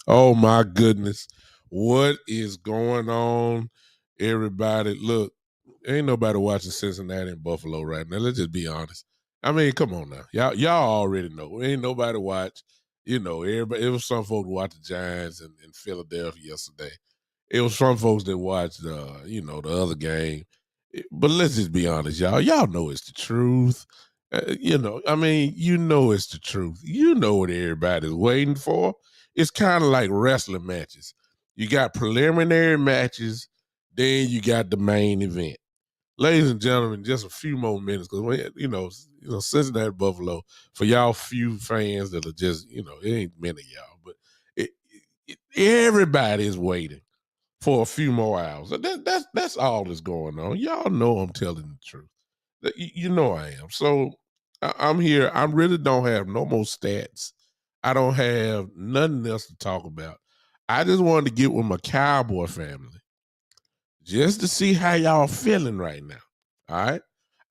Oh my goodness. What is going on, everybody? Look, ain't nobody watching Cincinnati and Buffalo right now. Let's just be honest. I mean, come on now. Y'all already know. Ain't nobody watch. Everybody, it was some folks watch the Giants in Philadelphia yesterday. It was some folks that watched the other game. But let's just be honest, y'all. Y'all know it's the truth. I mean, it's the truth. You know what everybody's waiting for. It's kind of like wrestling matches. You got preliminary matches, then you got the main event. Ladies and gentlemen, just a few more minutes because Cincinnati Buffalo, for y'all few fans that are just it ain't many of y'all, but everybody is waiting for a few more hours. That's all that's going on. Y'all know I'm telling the truth. You know I am. So I'm here. I really don't have no more stats. I don't have nothing else to talk about. I just wanted to get with my Cowboy family just to see how y'all feeling right now. All right.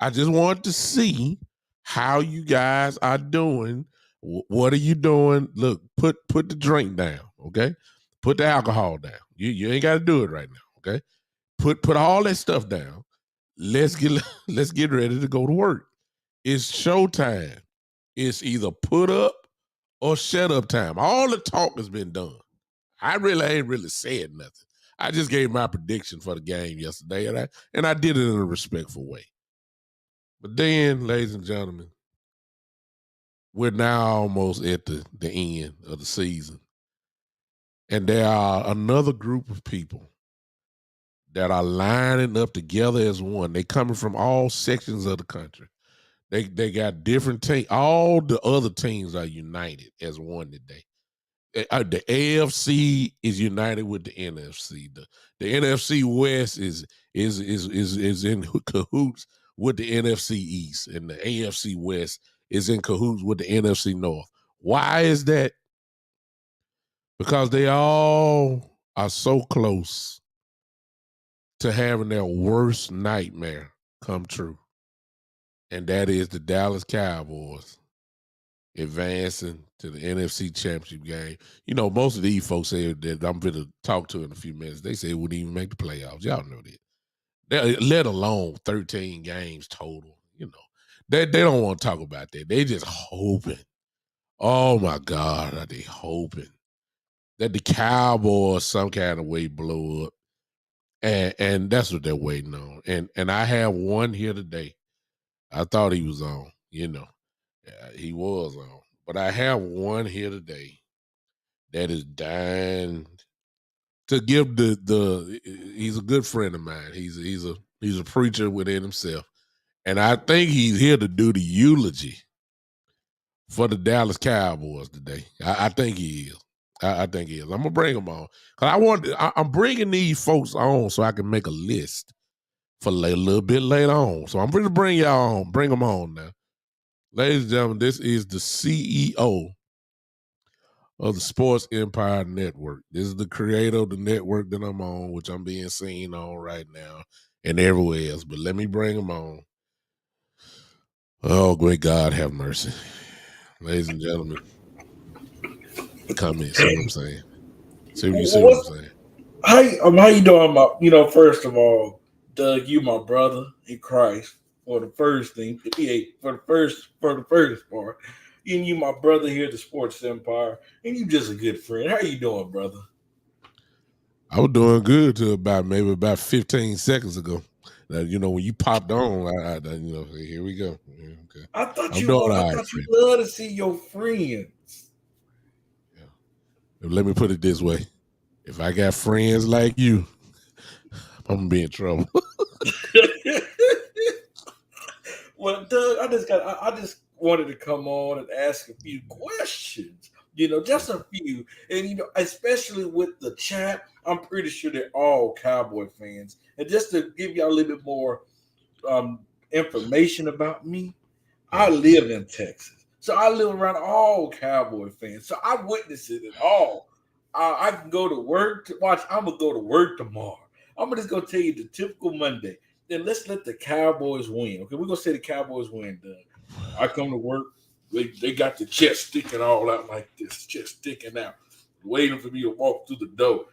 I just wanted to see how you guys are doing. What are you doing? Look, put the drink down, okay? Put the alcohol down. You ain't got to do it right now, okay? Put all that stuff down. Let's get let's get ready to go to work. It's showtime. It's either put up or shut up time. All the talk has been done. I really ain't really said nothing. I just gave my prediction for the game yesterday, and I did it in a respectful way. But then, ladies and gentlemen, we're now almost at the end of the season. And there are another group of people that are lining up together as one. They coming from all sections of the country. They got different teams. All the other teams are united as one today. The AFC is united with the NFC. The NFC West is in cahoots with the NFC East, and the AFC West is in cahoots with the NFC North. Why is that? Because they all are so close to having their worst nightmare come true, and that is the Dallas Cowboys advancing to the NFC Championship game. Most of these folks say that I'm going to talk to in a few minutes. They say it wouldn't even make the playoffs. Y'all know that. Let alone 13 games total. They don't want to talk about that. They just hoping. Oh my God, are they hoping that the Cowboys some kind of way blow up? And that's what they're waiting on. And I have one here today. I thought he was on. He was on. But I have one here today that is dying to give the he's a good friend of mine. He's a preacher within himself. And I think he's here to do the eulogy for the Dallas Cowboys today. I think he is. I think he is. I'm gonna bring him on because I'm bringing these folks on so I can make a list for a little bit later on. So I'm going to bring y'all on. Bring them on now, ladies and gentlemen. This is the CEO of the Sports Empire Network. This is the creator of the network that I'm on, which I'm being seen on right now and everywhere else. But let me bring him on. Oh, great God, have mercy. Ladies and gentlemen, comment. See what I'm saying? You see what I'm saying? How you doing, first of all, Doug, you my brother in Christ for the first thing. For the first part. And you my brother here at the Sports Empire. And you just a good friend. How you doing, brother? I was doing good till about 15 seconds ago. When you popped on, here we go. Yeah, okay. I thought I'm you doing all I right, thought you man. love to see your friends. Yeah. Let me put it this way. If I got friends like you, I'm gonna be in trouble. Well, Doug, I just wanted to come on and ask a few questions. Just a few, and especially with the chat, I'm pretty sure they're all Cowboy fans. And just to give y'all a little bit more information about me, I live in Texas, so I live around all Cowboy fans. So I witness it all. I can go to work to watch. I'm gonna go to work tomorrow. I'm gonna just go tell you the typical Monday. Then let's let the Cowboys win. Okay, we're gonna say the Cowboys win. Doug. I come to work. They got the chest sticking all out like this, chest sticking out. waiting for me to walk through the door.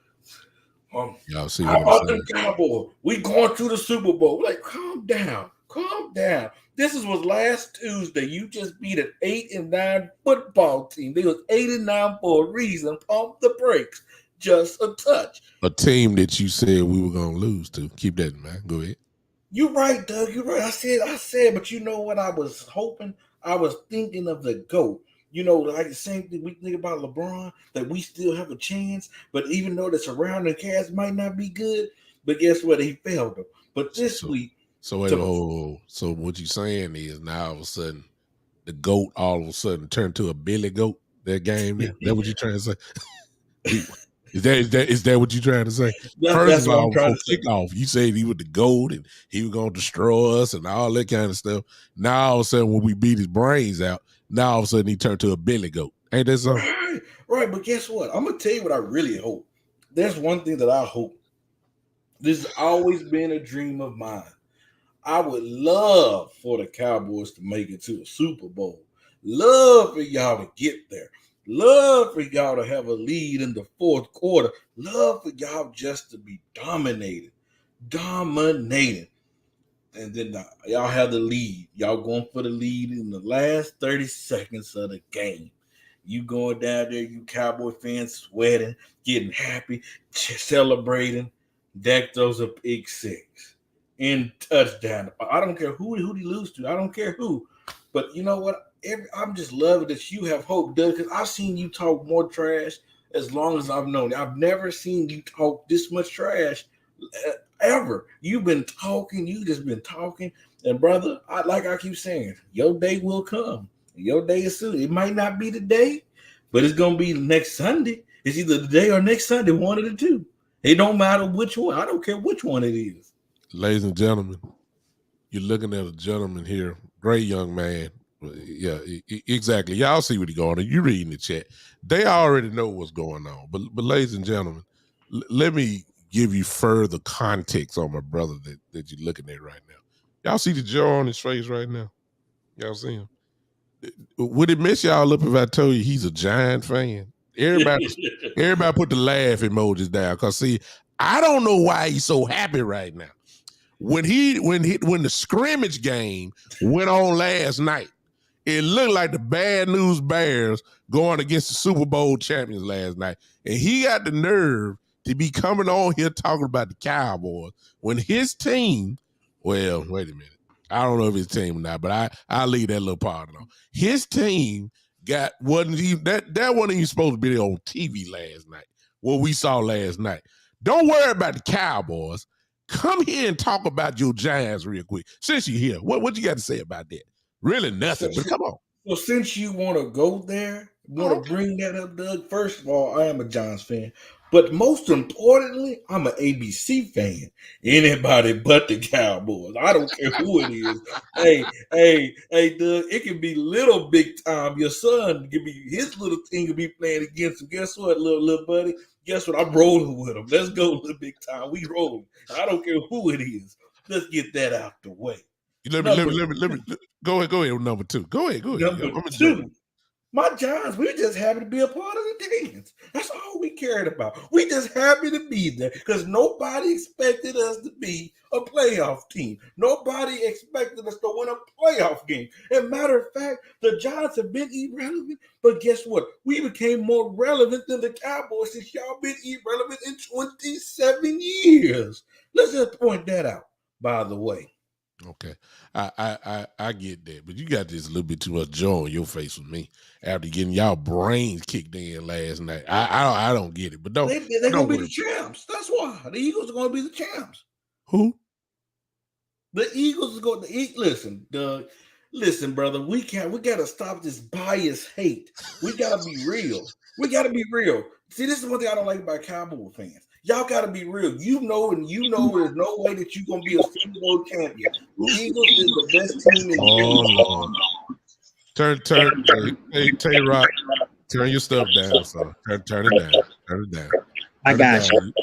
Y'all see How what I'm about them saying? Cowboys? We going to the Super Bowl. Like, calm down. Calm down. This was last Tuesday. You just beat an 8-9 football team. They was 8-9 for a reason. Pump the brakes. Just a touch. A team that you said we were gonna lose to. Keep that in mind. Go ahead. You're right, Doug. You're right. I said, but you know what I was hoping? I was thinking of the GOAT. You know, like the same thing we think about LeBron, that we still have a chance. But even though the surrounding cast might not be good, but guess what? He failed them. But this week, so wait, so what you saying is now all of a sudden the GOAT all of a sudden turned to a Billy Goat that game now? That what you trying to say? Is that what you trying to say? First that's of what I'm all, trying before to say. kickoff, you said he was the GOAT and he was gonna destroy us and all that kind of stuff. Now all of a sudden when we beat his brains out, now all of a sudden he turned to a Billy Goat. Ain't that something? Right. But guess what? I'm gonna tell you what I really hope. There's one thing that I hope. This has always been a dream of mine. I would love for the Cowboys to make it to a Super Bowl. Love for y'all to get there. Love for y'all to have a lead in the fourth quarter. Love for y'all just to be dominated. Dominated. And then y'all have the lead. Y'all going for the lead in the last 30 seconds of the game. You going down there, you Cowboy fans sweating, getting happy, celebrating. Dak throws a pick six in touchdown. I don't care who he lose to. I don't care who. But you know what? I'm just loving that you have hope, Doug, because I've seen you talk more trash as long as I've known you. I've never seen you talk this much trash ever. You've been talking. You just been talking. And brother, I keep saying, your day will come. Your day is soon. It might not be today, but it's gonna be next Sunday. It's either today or next Sunday, one of the two. It don't matter which one. I don't care which one it is. Ladies and gentlemen, you're looking at a gentleman here, great young man. Yeah, exactly. Y'all see what he's going on. You reading the chat. They already know what's going on. But ladies and gentlemen, let me give you further context on my brother that you're looking at right now. Y'all see the jaw on his face right now? Y'all see him? Would it mess y'all up if I told you he's a Giant fan? Everybody put the laugh emojis down. Cause see, I don't know why he's so happy right now. When the scrimmage game went on last night, it looked like the Bad News Bears going against the Super Bowl champions last night. And he got the nerve to be coming on here talking about the Cowboys when his team, well, wait a minute. I don't know if his team or not, but I'll leave that little part alone. His team wasn't even supposed to be on TV last night, what we saw last night. Don't worry about the Cowboys. Come here and talk about your Giants real quick. Since you're here, what you got to say about that? Really nothing, but come on. Well, since you want to go there, want to bring that up, Doug, first of all, I am a Giants fan. But most importantly, I'm an ABC fan. Anybody but the Cowboys. I don't care who it is. hey, Doug, it can be little big time. Your son can be, his little team can be playing against him. Guess what, little buddy? Guess what? I'm rolling with him. Let's go, little big time. We rolling. I don't care who it is. Let's get that out the way. Let me go ahead with number two. Go ahead. Number two, my Giants, we're just happy to be a part of the dance. That's all we cared about. We just happy to be there because nobody expected us to be a playoff team. Nobody expected us to win a playoff game. As a matter of fact, the Giants have been irrelevant, but guess what? We became more relevant than the Cowboys since y'all been irrelevant in 27 years. Let's just point that out, by the way. Okay, I get that, but you got this little bit too much joy on your face with me after getting y'all brains kicked in last night. I don't get it, but they're gonna be the champs. That's why the Eagles are gonna be the champs. Who? The Eagles are going to eat. Listen, Doug. Listen, brother. We gotta stop this bias hate. We gotta be real. We gotta be real. See, this is one thing I don't like about Cowboy fans. Y'all got to be real. You know there's no way that you're going to be a Super Bowl champion. The Eagles is the best team in the Turn. Hey, Tay-Rock, turn your stuff down, son. Turn it down. I got you.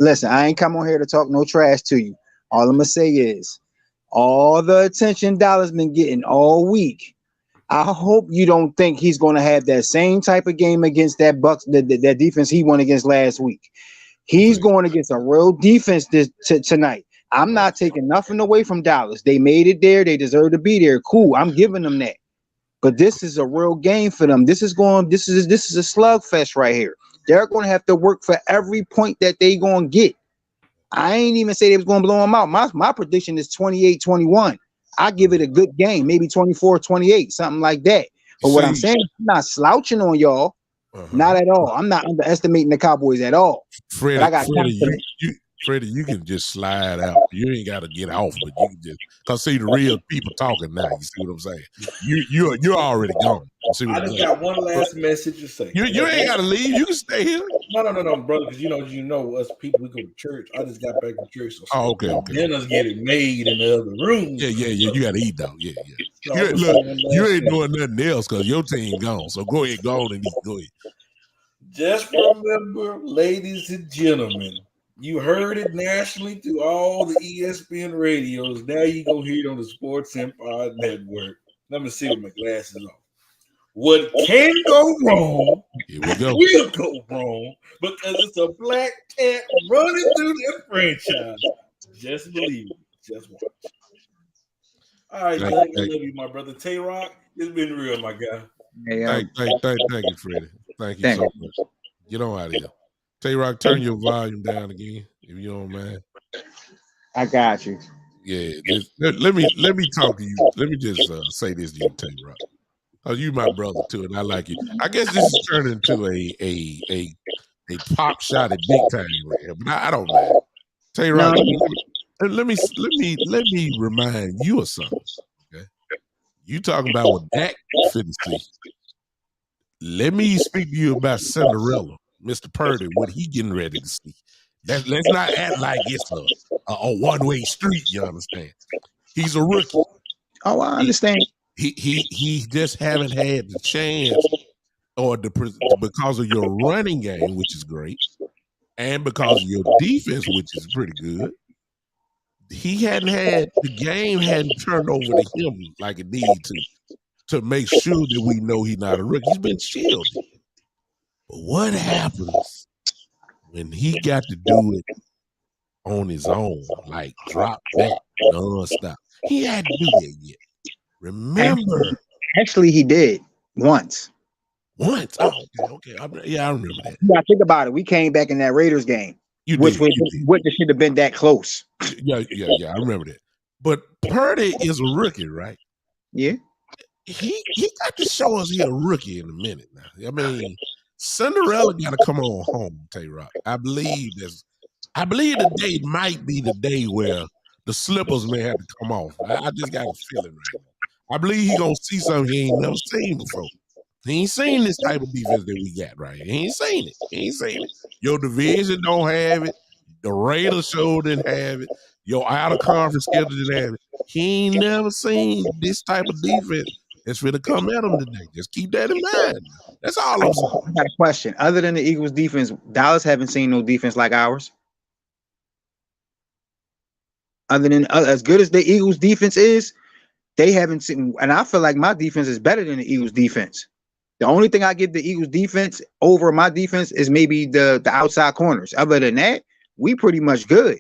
Listen, I ain't come on here to talk no trash to you. All I'm going to say is all the attention Dallas been getting all week I hope you don't think he's going to have that same type of game against that Bucks, that defense he won against last week. He's going against a real defense tonight. I'm not taking nothing away from Dallas. They made it there. They deserve to be there. Cool. I'm giving them that. But this is a real game for them. This is a slugfest right here. They're going to have to work for every point that they going to get. I ain't even say they was going to blow them out. My prediction is 28-21. I give it a good game, maybe 24-28, something like that. But what I'm saying, I'm not slouching on y'all. Not at all. I'm not underestimating the Cowboys at all. Freddie, you can just slide out. You ain't got to get off, but you can just cause see the real people talking now. You see what I'm saying? You're already gone. I just got one last message to say. You ain't got to leave. You can stay here. No, brother. Because you know us people. We go to church. I just got back from church. So okay. Dinner's getting made in the other room. Yeah. You got to eat though. Yeah. Look, you ain't doing nothing else because your team gone. So go ahead, go on and eat. Go ahead. Just remember, ladies and gentlemen, you heard it nationally through all the ESPN radios. Now you go hear it on the Sports Empire Network. Let me see with my glasses on. What can go wrong will go wrong because it's a black cat running through their franchise. Just believe it. Just watch. All right, Doug, I love you, my brother. Tay-Rock, it's been real, my guy. Thank you, Freddie. Thank you so much. Get on out of here. Tay-Rock, turn your volume down again, if you don't mind. I got you. Yeah, let me talk to you. Let me just say this to you, Tay-Rock. Oh, you my brother too, and I like you. I guess this is turning into a pop shot at big time right here, but I don't mind. Tay-Rock, let me remind you of something. Okay, you talking about what Dak finna see. Let me speak to you about Cinderella, Mr. Purdy, what he getting ready to see. Let's not act like it's a one-way street, you understand? He's a rookie. Oh, I understand. He just haven't had the chance because of your running game, which is great, and because of your defense, which is pretty good. The game hadn't turned over to him like it needed to make sure that we know he's not a rookie. He's been shielded. But what happens when he got to do it on his own, like drop back nonstop? He hadn't do that yet. Remember? Actually, he did once. Once? Oh, okay. I remember that. Yeah, think about it. We came back in that Raiders game, which should have been that close. Yeah. I remember that. But Purdy is a rookie, right? Yeah. He got to show us he's a rookie in a minute now. I mean, Cinderella got to come on home, Tay-Rock. I believe the day might be the day where the slippers may have to come off. I just got a feeling right now. I believe he's going to see something he ain't never seen before. He ain't seen this type of defense that we got right here. He ain't seen it. Your division don't have it. The Raiders show didn't have it. Your out-of-conference schedule didn't have it. He ain't never seen this type of defense that's going to come at him today. Just keep that in mind. That's all I'm saying. I got a question. Other than the Eagles' defense, Dallas haven't seen no defense like ours. Other than as good as the Eagles' defense is, they haven't seen. And I feel like my defense is better than the Eagles' defense. The only thing I give the Eagles' defense over my defense is maybe the outside corners. Other than that, we pretty much good.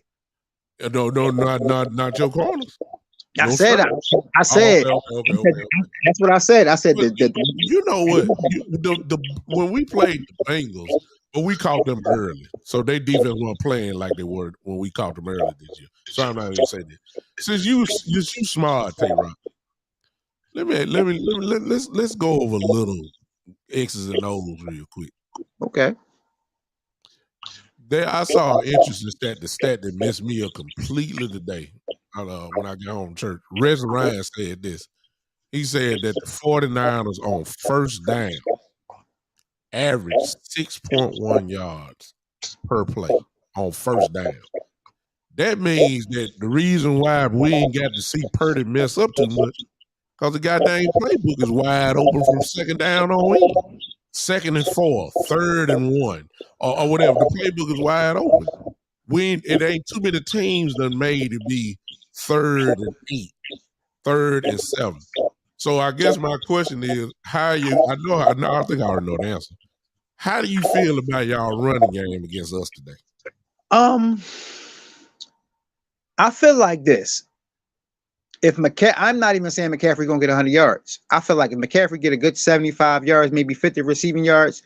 No, not your corners. I said. Okay. That's what I said. I said you know what? When we played the Bengals, but we caught them early, so their defense weren't playing like they were when we caught them early this year. So I'm not even saying that. Since you smart, Tay-Rock, let's go over a little X's and O's real quick. Okay. I saw an interesting stat, the stat that messed me up completely today when I got home from church. Rez Ryan said this. He said that the 49ers on first down average 6.1 yards per play on first down. That means that the reason why we ain't got to see Purdy mess up too much because the goddamn playbook is wide open from second down on in. Second and 4, third and 1, or whatever. The playbook is wide open. It ain't too many teams that made to be 3rd and 8, 3rd and 7. So I guess my question is, how you? I think I already know the answer. How do you feel about y'all running game against us today? I feel like this. If I'm not even saying McCaffrey gonna get 100 yards. I feel like if McCaffrey get a good 75 yards, maybe 50 receiving yards,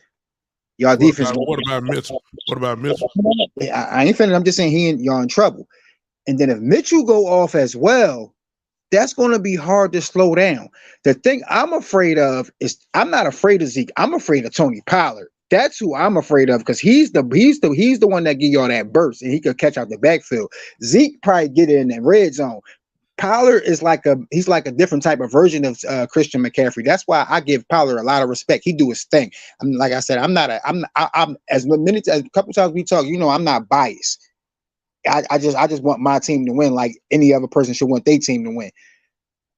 y'all defense. What about Mitchell? What about Mitchell? I ain't finished. I'm just saying y'all in trouble. And then if Mitchell go off as well, that's going to be hard to slow down. The thing I'm afraid of is I'm not afraid of Zeke. I'm afraid of Tony Pollard. That's who I'm afraid of because he's the one that give y'all that burst and he could catch out the backfield. Zeke probably get in the red zone. Pollard is like a different type of version of Christian McCaffrey. That's why I give Pollard a lot of respect. He do his thing. I'm like I said, I'm as a couple times we talk, I'm not biased. I just want my team to win like any other person should want their team to win.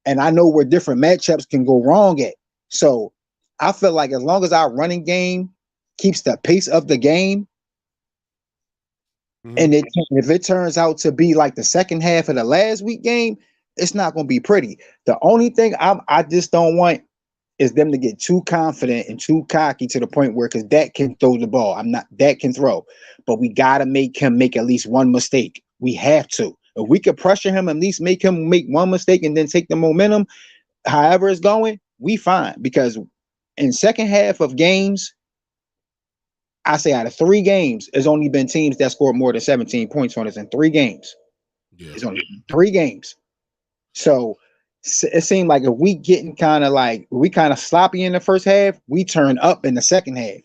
And I know where different matchups can go wrong at. So I feel like as long as our running game keeps the pace of the game, and if it turns out to be like the second half of the last week game, it's not going to be pretty. The only thing I just don't want is them to get too confident and too cocky to the point where because Dak can throw the ball. Dak can throw, but we got to make him make at least one mistake. We have to. If we could pressure him, at least make him make one mistake and then take the momentum, however it's going, we fine. Because in second half of games, I say out of 3 games, there's only been teams that scored more than 17 points on us in 3 games. Yeah. It's only 3 games. So it seemed like if we getting kind of sloppy in the first half, we turn up in the second half.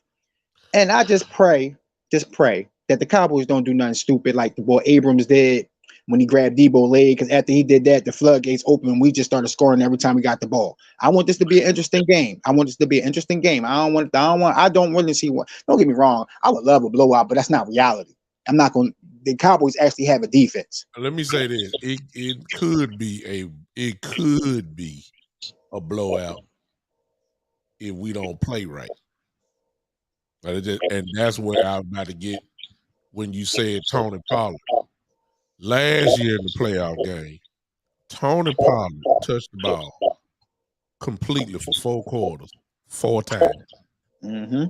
And I just pray that the Cowboys don't do nothing stupid like the boy Abrams did when he grabbed Debo's leg, because after he did that, the floodgates opened and we just started scoring every time we got the ball. I want this to be an interesting game. I don't really see what. Don't get me wrong. I would love a blowout, but that's not reality. I'm not going. The Cowboys actually have a defense. Let me say this: it could be a blowout if we don't play right. And that's where I'm about to get when you said Tony Pollard. Last year in the playoff game, Tony Pollard touched the ball completely for 4 quarters, 4 times. Mm-hmm.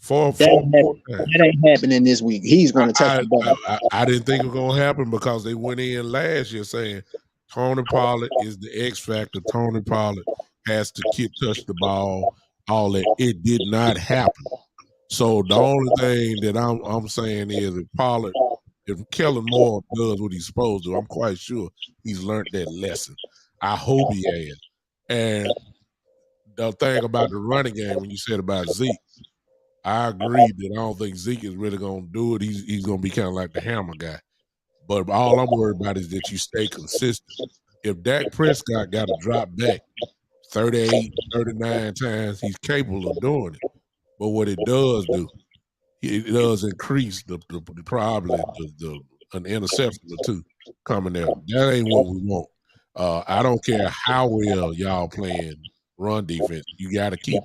Four times. That ain't happening this week. He's going to touch the ball. I didn't think it was going to happen because they went in last year saying Tony Pollard is the X factor. Tony Pollard has to touch the ball. All that. It did not happen. So the only thing that I'm saying is if Kellen Moore does what he's supposed to, I'm quite sure he's learned that lesson. I hope he has. And the thing about the running game, when you said about Zeke, I agree that I don't think Zeke is really going to do it. He's going to be kind of like the hammer guy. But all I'm worried about is that you stay consistent. If Dak Prescott got to drop back 38, 39 times, he's capable of doing it. But what it does do, it does increase probably an interception or 2 coming there. That ain't what we want. I don't care how well y'all playing run defense. You got to keep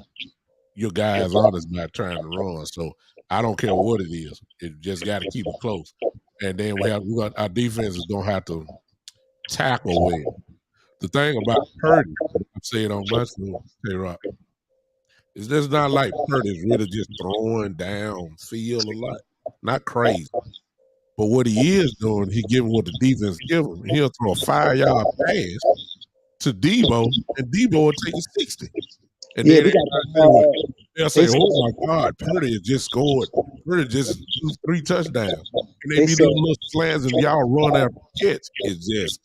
your guys honest by trying to run. So I don't care what it is. It just got to keep it close. And then we got our defense is gonna have to tackle well. The thing about Purdy, I say it on my show, K-Rock, is just not like Purdy's really just throwing down field a lot. Not crazy. But what he is doing, he giving what the defense give him. He'll throw a 5-yard pass to Debo, and Debo will take it 60. And then they'll say, "Oh my God, Purdy has just scored. Purdy just 3 touchdowns." And they be doing little slants and y'all run out catch. It's just,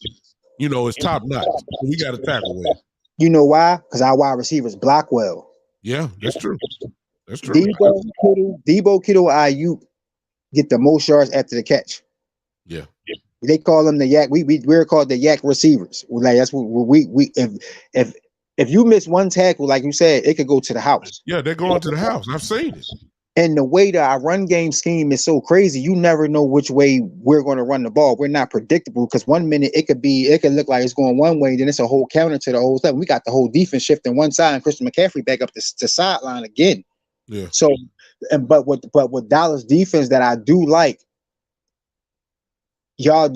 it's top notch. We got to tackle well. You know why? Because our wide receivers block well. Yeah, that's true. That's true. Debo, Kittle, Ayuk get the most yards after the catch. Yeah. They call them the yak. We're called the yak receivers. Like that's what we if you miss one tackle, like you said, it could go to the house. Yeah, they're going to the house. I've seen it. And the way that our run game scheme is so crazy, you never know which way we're going to run the ball. We're not predictable because 1 minute it could look like it's going one way, then it's a whole counter to the whole thing. We got the whole defense shifting one side and Christian McCaffrey back up the sideline again. Yeah. So, but with Dallas defense that I do like, y'all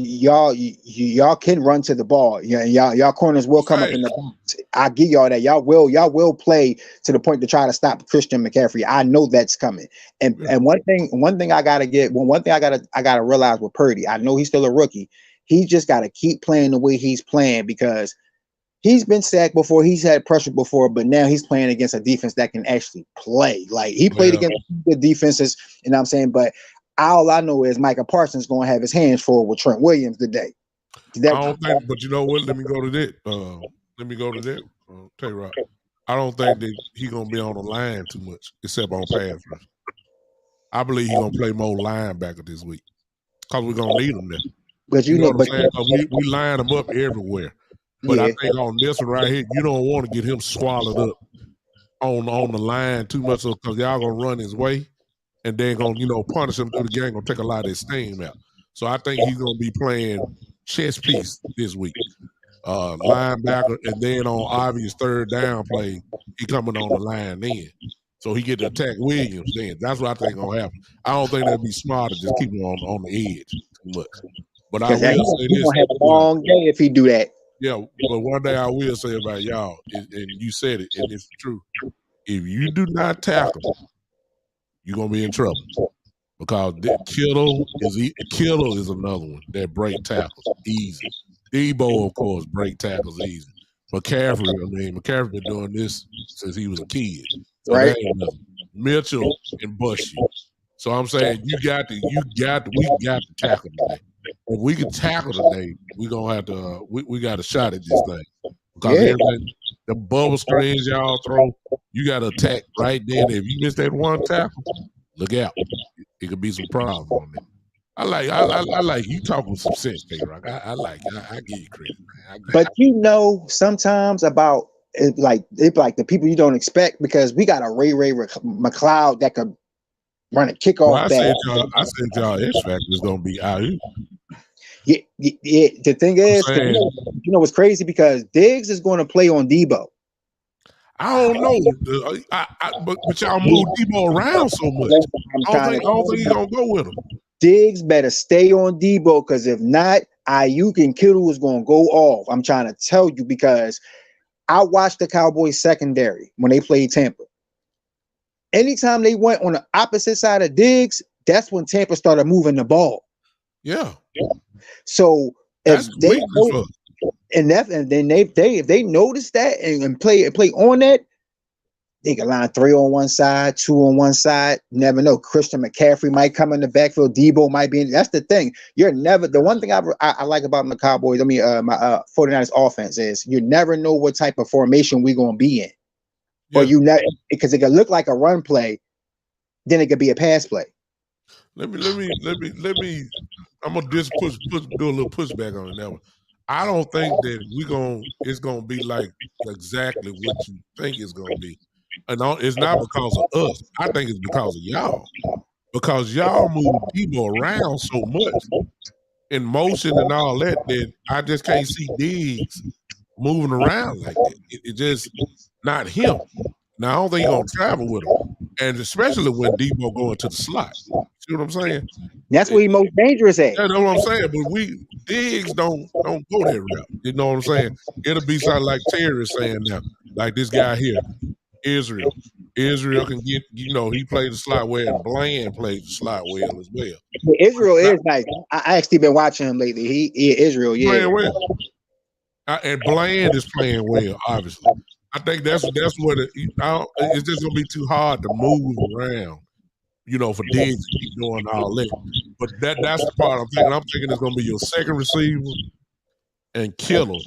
can run to the ball. Yeah, y'all corners will come up in the box. I give y'all that y'all will play to the point to try to stop Christian McCaffrey. I know that's coming. And one thing I gotta realize with Purdy, I know he's still a rookie. He just gotta keep playing the way he's playing because he's been sacked before, he's had pressure before, but now he's playing against a defense that can actually play. Like he played against good defenses, you know what I'm saying? But all I know is Micah Parsons gonna have his hands full with Trent Williams today. I don't think, but you know what? Let me go to that. Tell you right. I don't think that he's gonna be on the line too much, except on pass rush. I believe he's gonna play more linebacker this week because we're gonna need him there. But you know what I'm saying? We line him up everywhere. But I think on this one right here, you don't want to get him swallowed up on the line too much because y'all gonna run his way and then gonna punish him through the game, gonna take a lot of his steam out. So I think he's gonna be playing chess piece this week. Linebacker, and then on obvious third down play, he coming on the line then. So he get to attack Williams then. That's what I think gonna happen. I don't think that'd be smart to just keep him on the edge too much. But I will say this: he's gonna have a long day if he do that. Yeah, but one day I will say about y'all, and you said it, and it's true. If you do not tackle, you're gonna be in trouble because Kittle is another one that break tackles easy. Debo, of course, break tackles easy. McCaffrey been doing this since he was a kid. So right. Mitchell can bust you. So I'm saying we got to tackle today. If we can tackle today, we're gonna have to we got a shot at this thing. Because everything, the bubble screens y'all throw, you gotta attack right then. If you miss that one tackle, look out. It could be some problems on there. I like you talk with some sense, K-Rock. I like it. I give you credit, man. But sometimes about it, like the people you don't expect, because we got a Ray McLeod that could run a kickoff. Well, I said y'all X Factor is gonna be IU. Yeah. The thing is, you know what's crazy, because Diggs is going to play on Debo. I don't know, but y'all move Debo around so much. I don't think he's gonna go with him. Diggs better stay on Debo, because if not, Ayuk and Kittle is going to go off. I'm trying to tell you, because I watched the Cowboys secondary when they played Tampa. Anytime they went on the opposite side of Diggs, that's when Tampa started moving the ball. Yeah. So if they notice that and play on that, they can line 3 on one side, 2 on one side. Never know. Christian McCaffrey might come in the backfield. Debo might be in. That's the thing. The one thing I like about my Cowboys, my 49ers offense is you never know what type of formation we're going to be in. Yeah. Or because it could look like a run play, then it could be a pass play. Let me. I'm gonna just do a little pushback on that one. I don't think that it's gonna be like exactly what you think it's gonna be. And it's not because of us. I think it's because of y'all. Because y'all move people around so much in motion and all that I just can't see Diggs moving around like that. It just not him. Now I don't think he's gonna travel with him, and especially when Debo going to the slot. See what I'm saying? That's where he's most dangerous at. That's what I'm saying. But Diggs don't go that route. You know what I'm saying? It'll be something like Terry is saying now, like this guy here, Israel. Israel can get, he played the slot well, and Bland played the slot well as well. Israel is nice. I actually been watching him lately. Israel, yeah. Playing well. And Bland is playing well, obviously. I think that's what it's just gonna be too hard to move around, for Diggs to keep doing all that. But that's the part I'm thinking. I'm thinking it's gonna be your second receiver and Kittle.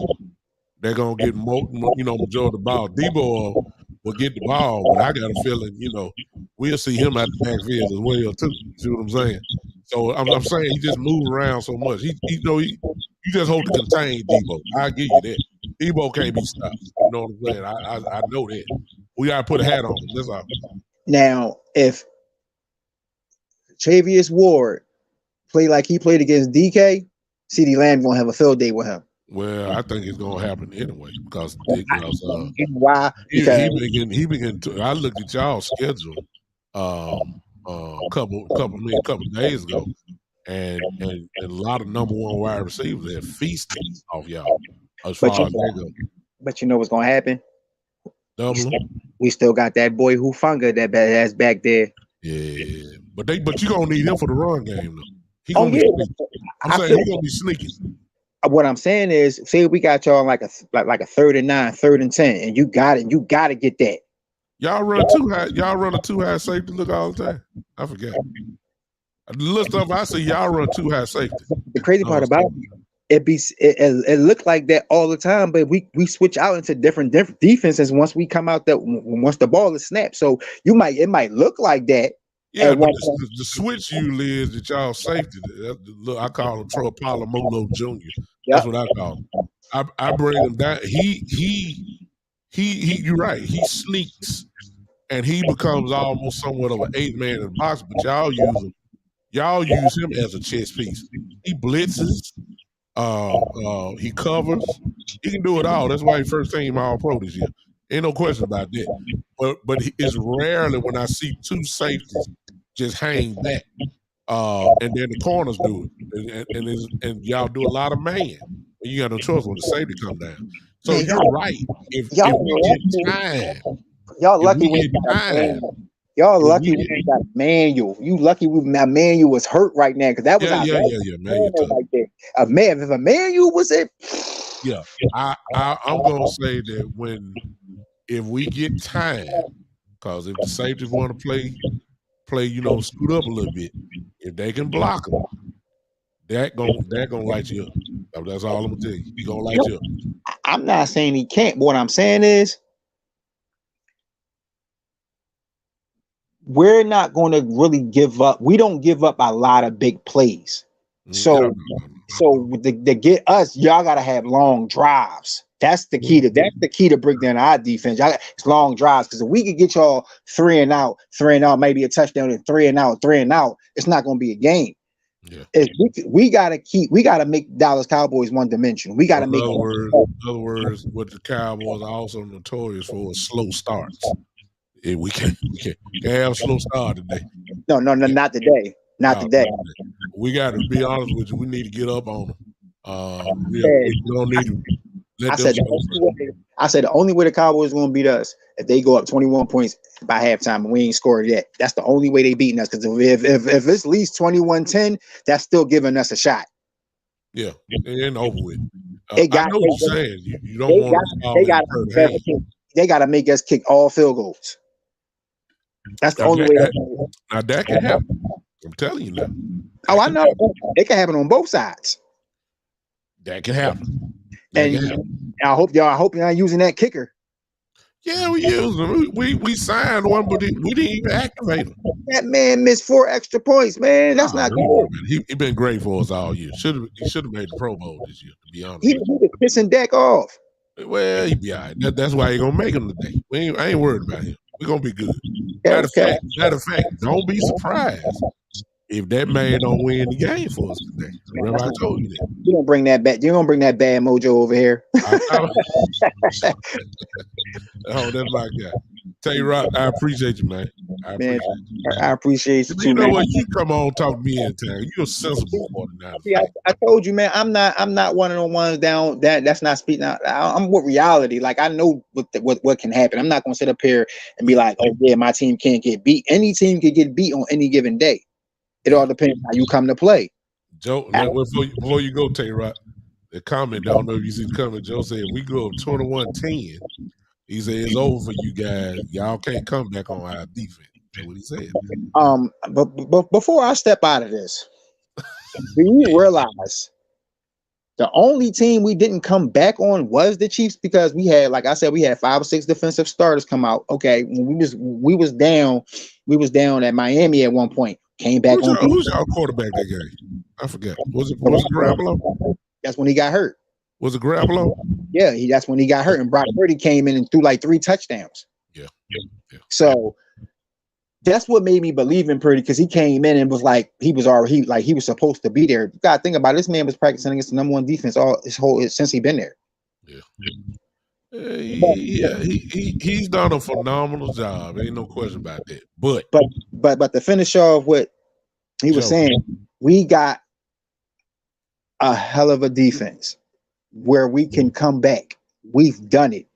They're gonna get majority of the ball. Debo will get the ball, but I got a feeling, we'll see him at the backfield as well too. See what I'm saying? So I'm saying he just moves around so much. You just hold to contain Debo. I give you that. Debo can't be stopped. You know what I'm saying? I know that. We gotta put a hat on him. That's all. Now, if Travius Ward play like he played against DK, CeeDee Lamb gonna have a field day with him. Well, I think it's gonna happen anyway because why? Because he began to. I looked at y'all's schedule a couple days ago, and a lot of number one wide receivers have feasted off y'all as far as they go. But you know what's gonna happen? Double 'em. We still got that boy Hufanga that's back there. Yeah, but you gonna need him for the run game though. He Oh gonna be yeah, sneaky. I'm I saying feel. he gonna be sneaky. What I'm saying is, say we got y'all like a 3rd and 9, 3rd and 10, and you got it. You got to get that. Y'all run too high. Y'all run a too high safety look all the time. I forgot. The little stuff I see, y'all run too high safety. The crazy part about it looked like that all the time, but we switch out into different defenses once we come out that once the ball is snapped. So it might look like that. Yeah, but the switch usually is that y'all safety. Look, I call him Troy Polamalu Jr. That's what I call him. I bring him down. He. You're right. He sneaks, and he becomes almost somewhat of an 8-man in the box. But y'all use him. Y'all use him as a chess piece. He blitzes. He covers. He can do it all. That's why he first team All Pro this year. Ain't no question about that. But it's rarely when I see two safeties just hang back, and then the corners do it, and y'all do a lot of man. You got no choice when the safety come down. So Man, you're right. If we get time, y'all lucky we got time. Y'all lucky we ain't got Manuel. You lucky Manuel was hurt right now because that was yeah. Manuel like that. If a Manuel was it, yeah. I'm gonna say that if we get time, because if the safeties want to play, scoot up a little bit, if they can block them, that gonna light you up. That's all I'm gonna tell you. He gonna light you up. I'm not saying he can't, but what I'm saying is we're not going to really give up. We don't give up a lot of big plays. So to get us, y'all got to have long drives. That's the key to break down our defense. It's long drives, because if we could get y'all 3 and out, maybe a touchdown, and 3 and out, it's not going to be a game. Yeah. We gotta make Dallas Cowboys one dimension. We gotta make. In other words, what the Cowboys are also notorious for is slow starts. We can't have a slow start today. No, not today. Not today. We got to be honest with you. We need to get up on them. We don't need to let them. I said the only way the Cowboys are going to beat us if they go up 21 points by halftime and we ain't scored yet. That's the only way they beating us. Because if it's at least 21-10, that's still giving us a shot. Yeah, and over with. I know what you're saying. You don't they got to make us kick all field goals. That's the only way. Now that can happen. I'm telling you now. I know. It can happen on both sides. That can happen. I hope y'all not using that kicker. Yeah, we use him. We signed one, but we didn't even activate him. That man missed 4 extra points, man. That's not good. He been great for us all year. He should have made the Pro Bowl this year, to be honest. He was pissing Dak off. Well, he be all right. That's why he gonna make him today. I ain't worried about him. We're gonna be good. Matter of fact, don't be surprised if that man don't win the game for us today. Remember I told you that. You don't bring that back. You don't bring that bad mojo over here. Oh, that's my guy. Tay-Rock, I appreciate you, man. I appreciate you too. You know what? You come on, talk to me in town. You're a sensible boy now. I told you, man. I'm not one of the ones down that's not speaking out. I'm with reality. Like, I know what can happen. I'm not gonna sit up here and be like, oh yeah, my team can't get beat. Any team can get beat on any given day. It all depends on how you come to play. Joe, before you go, Tay-Rock, the comment, I don't know if you see the comment, Joe said, if we go up 21-10, he said it's over for you guys. Y'all can't come back on our defense. That's what he said. But before I step out of this, do you realize the only team we didn't come back on was the Chiefs? Because we had, like I said, we had 5 or 6 defensive starters come out. Okay, when we was down at Miami at one point. Came back who's our quarterback that game? I forgot. Was it Garoppolo? That's when he got hurt. Was it Garoppolo? Yeah, that's when he got hurt, and Brock Purdy came in and threw like 3 touchdowns. Yeah. So that's what made me believe in Purdy, because he came in and was like he was supposed to be there. You gotta think about it. This man was practicing against the number 1 defense since he been there. Yeah. He's done a phenomenal job. Ain't no question about that. But to finish off what he was saying, we got a hell of a defense where we can come back. We've done it.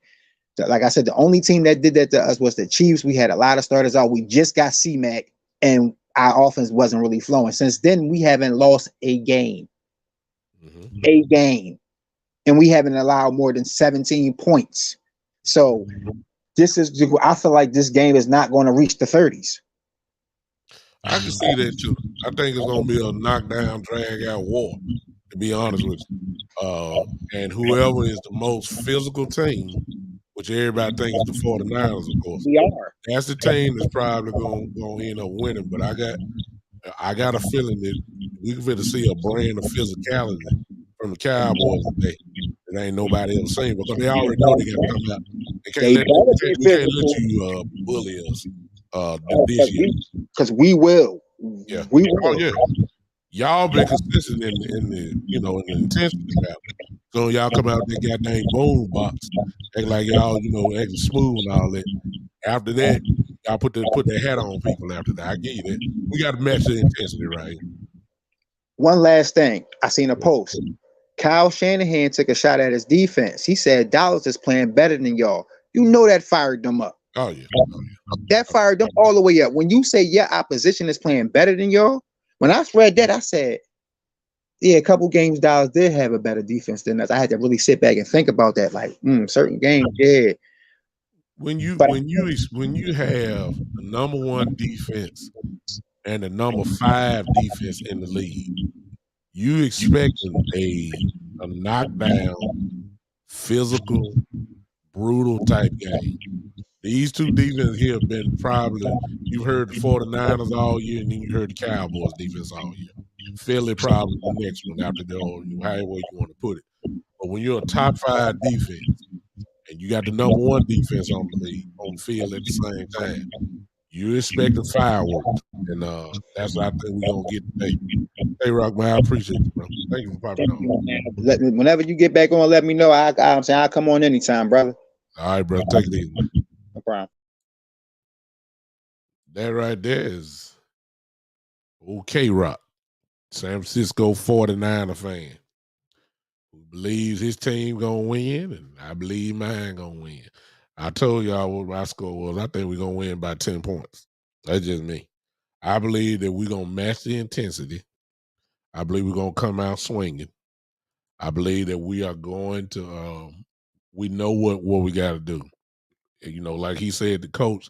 Like I said, the only team that did that to us was the Chiefs. We had a lot of starters out. We just got C-Mac, and our offense wasn't really flowing. Since then, we haven't lost a game. A game. And we haven't allowed more than 17 points. So this is, I feel like this game is not going to reach the 30s. I can see that too. I think it's going to be a knockdown, drag out war, to be honest with you. And whoever is the most physical team, which everybody thinks is the 49ers, of course. We are. That's the team that's probably going to end up winning. But I got a feeling that we're going to see a brand of physicality from the Cowboys today that ain't nobody else seen, because they already know they got to come out. We can't let you bully us this year. Because we will. Yeah. We will. Oh yeah. Y'all been consistent in the in the intensity battle. So y'all come out with that goddamn boom box, act like y'all, acting smooth and all that. After that, y'all put their hat on people after that. I give you that. We got to match the intensity right here. One last thing. I seen a post. Kyle Shanahan took a shot at his defense. He said Dallas is playing better than y'all. You know that fired them up. Oh yeah. That fired them all the way up. When you say your opposition is playing better than y'all, when I read that, I said, yeah, a couple games Dallas did have a better defense than us. I had to really sit back and think about that. Like, certain games, yeah. When you have the number 1 defense and the number 5 defense in the league, you expecting a knockdown, physical, brutal type game. These two defenses here have been you've heard the 49ers all year, and then you heard the Cowboys defense all year. Philly probably the next one after however way you want to put it. But when you're a top 5 defense and you got the number 1 defense on the field at the same time, you're expecting fireworks. And that's what I think we're going to get today. Hey, Rock, man, I appreciate you, bro. Thank you for popping on. Whenever you get back on, let me know. I'm saying I'll come on anytime, brother. All right, bro. Take it easy, man. No problem. That right there is OK Rock, San Francisco 49er fan, who believes his team gonna win, and I believe mine gonna win. I told y'all what my score was. I think we're gonna win by 10 points. That's just me. I believe that we're gonna match the intensity. I believe we're gonna come out swinging. I believe that we are going to. We know what we got to do. Like he said, the coach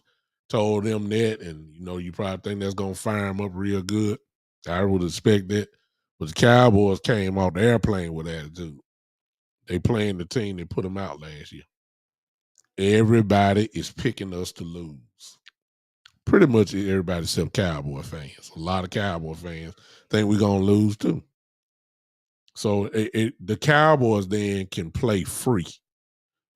told them that, and you probably think that's gonna fire them up real good. I would expect that. But the Cowboys came off the airplane with attitude. They playing the team that put them out last year. Everybody is picking us to lose. Pretty much everybody except Cowboy fans. A lot of Cowboy fans think we're gonna lose too. So the Cowboys then can play free,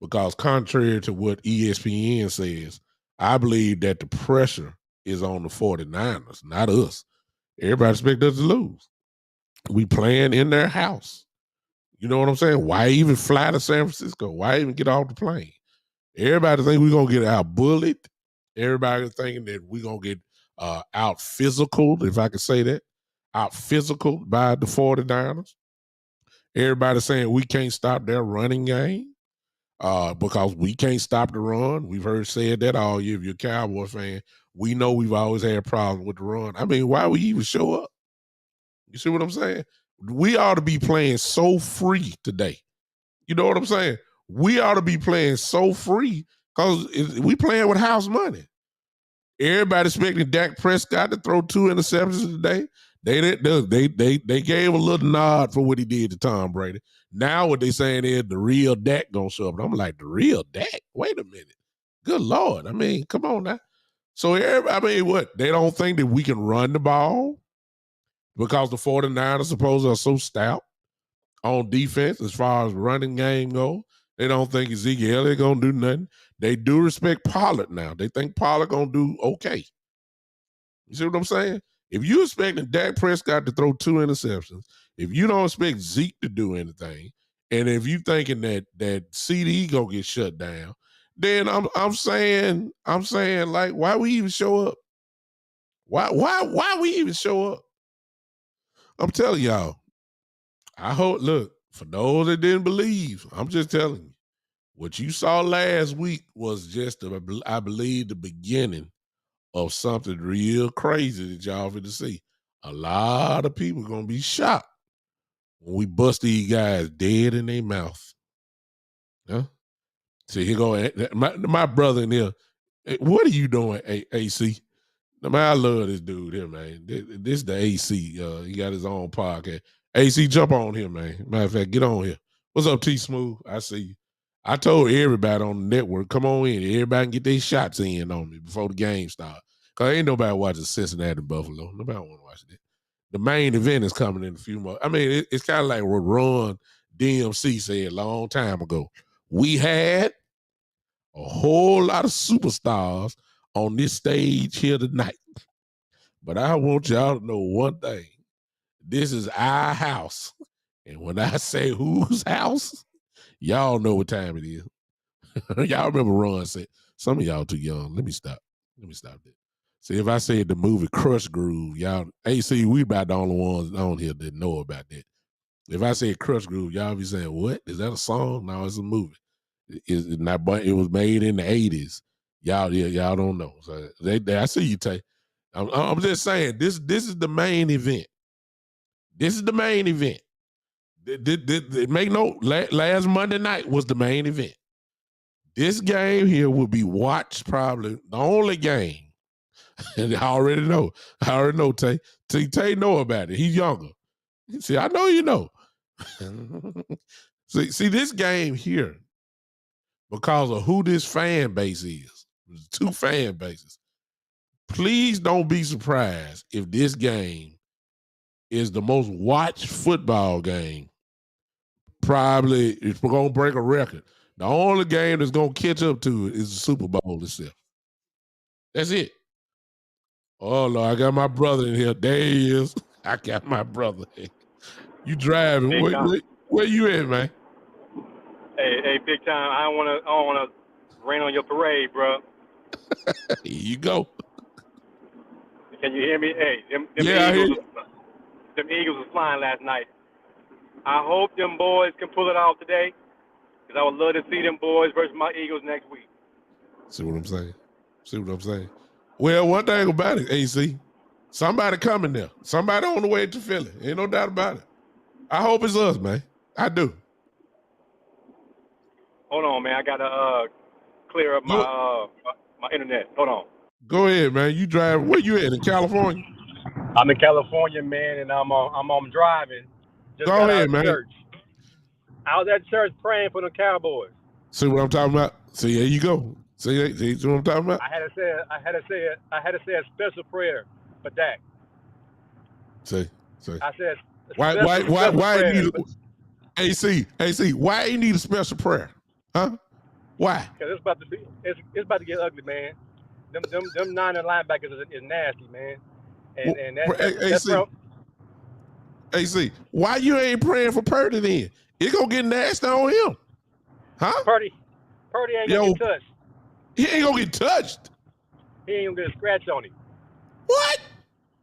because contrary to what ESPN says, I believe that the pressure is on the 49ers, not us. Everybody expect us to lose. We playing in their house. You know what I'm saying? Why even fly to San Francisco? Why even get off the plane? Everybody think we're going to get out bullied. Everybody thinking that we're going to get out physical, if I could say that, out physical by the 49ers. Everybody saying we can't stop their running game. Because we can't stop the run. We've heard said that all year. If you're a Cowboy fan, we know we've always had problems with the run. I mean, why we even show up? You see what I'm saying? We ought to be playing so free today. You know what I'm saying? We ought to be playing so free because we playing with house money. Everybody expecting Dak Prescott to throw 2 interceptions today. They gave a little nod for what he did to Tom Brady. Now what they saying is the real Dak gonna show up. And I'm like, the real Dak? Wait a minute. Good Lord. I mean, come on now. So what? They don't think that we can run the ball because the 49ers supposedly are so stout on defense as far as running game goes. They don't think Ezekiel Elliott gonna do nothing. They do respect Pollard now. They think Pollard gonna do okay. You see what I'm saying? If you expecting Dak Prescott to throw 2 interceptions, if you don't expect Zeke to do anything, and if you thinking that CD gonna get shut down, then I'm saying like, why we even show up? Why we even show up? I'm telling y'all. I hope. Look, for those that didn't believe, I'm just telling you. What you saw last week was just, I believe, the beginning of something real crazy that y'all finna see. A lot of people gonna be shocked when we bust these guys dead in their mouth. Huh? See, here go my brother in here. What are you doing, AC? Man, I love this dude here, man. This the AC. He got his own podcast. AC, jump on here, man. Matter of fact, get on here. What's up, T Smooth? I see you. I told everybody on the network, come on in. Everybody can get their shots in on me before the game starts. Because ain't nobody watching Cincinnati Buffalo. Nobody want to watch that. The main event is coming in a few months. I mean, it's kind of like what Ron DMC said a long time ago. We had a whole lot of superstars on this stage here tonight. But I want y'all to know one thing. This is our house. And when I say whose house, y'all know what time it is. Y'all remember Ron said, some of y'all too young. Let me stop that. See, if I said the movie Crush Groove, y'all, AC, we about the only ones on here that know about that. If I say Crush Groove, y'all be saying, what? Is that a song? No, it's a movie. It was made in the 80s. Y'all don't know. So I see you, Tay. I'm just saying, this is the main event. This is the main event. Make note, last Monday night was the main event. This game here will be watched probably the only game. And I already know, Tay. Tay know about it. He's younger. See, I know you know. see, this game here, because of who this fan base is, there's two fan bases. Please don't be surprised if this game is the most watched football game. Probably it's going to break a record. The only game that's going to catch up to it is the Super Bowl itself. That's it. Oh, Lord, I got my brother in here. There he is. I got my brother. You driving. Where you at, man? Hey, big time. I don't want to rain on your parade, bro. Here you go. Can you hear me? Hey, them Eagles was flying last night. I hope them boys can pull it off today, because I would love to see them boys versus my Eagles next week. See what I'm saying? Well, one thing about it, AC, somebody coming there. Somebody on the way to Philly. Ain't no doubt about it. I hope it's us, man. I do. Hold on, man. I got to clear up my internet. Hold on. Go ahead, man. You drive. Where you at, in California? I'm in California, man, and I'm driving. Just Go got ahead, out of man. church. I was at church praying for the Cowboys. See what I'm talking about? See, there you go. See what I'm talking about? I had to say a special prayer for Dak. See. I said, why need AC? Why you need a special prayer? Huh? Why? Because it's about to get ugly, man. Them nine linebackers is nasty, man. And that's AC, why you ain't praying for Purdy then? It's gonna get nasty on him. Huh? Purdy ain't gonna get touched. He ain't gonna get touched. He ain't gonna get a scratch on him. What?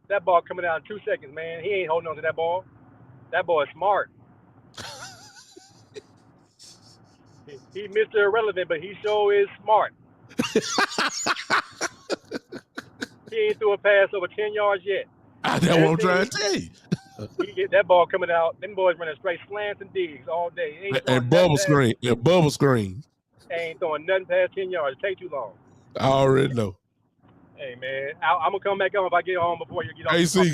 That ball coming out in 2 seconds, man. He ain't holding on to that ball. That ball is smart. He Mr. Irrelevant, but he sure is smart. He ain't threw a pass over 10 yards yet. That's what I'm trying to tell you. He get that ball coming out. Them boys running straight slants and digs all day. And bubble screen. Ain't throwing nothing past 10 yards. It take too long. I already know. Hey, man, I'm going to come back on if I get home before you get on. AC,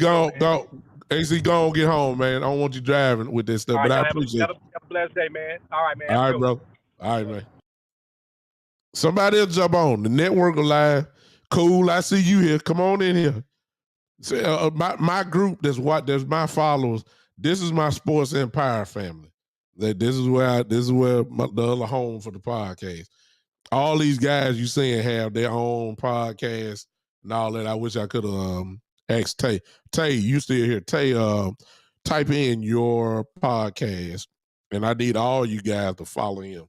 go on, get home, man. I don't want you driving with this stuff, right, but I appreciate it. Have a blessed day, man. All right, man. All right, bro. All right, man. Somebody else jump on. The network alive. Cool, I see you here. Come on in here. So, my group that's my followers. This is my Sports Empire family. This is where the other home for the podcast. All these guys you seeing have their own podcast and all that. I wish I could have asked Tay. Tay, you still here? Tay, type in your podcast, and I need all you guys to follow him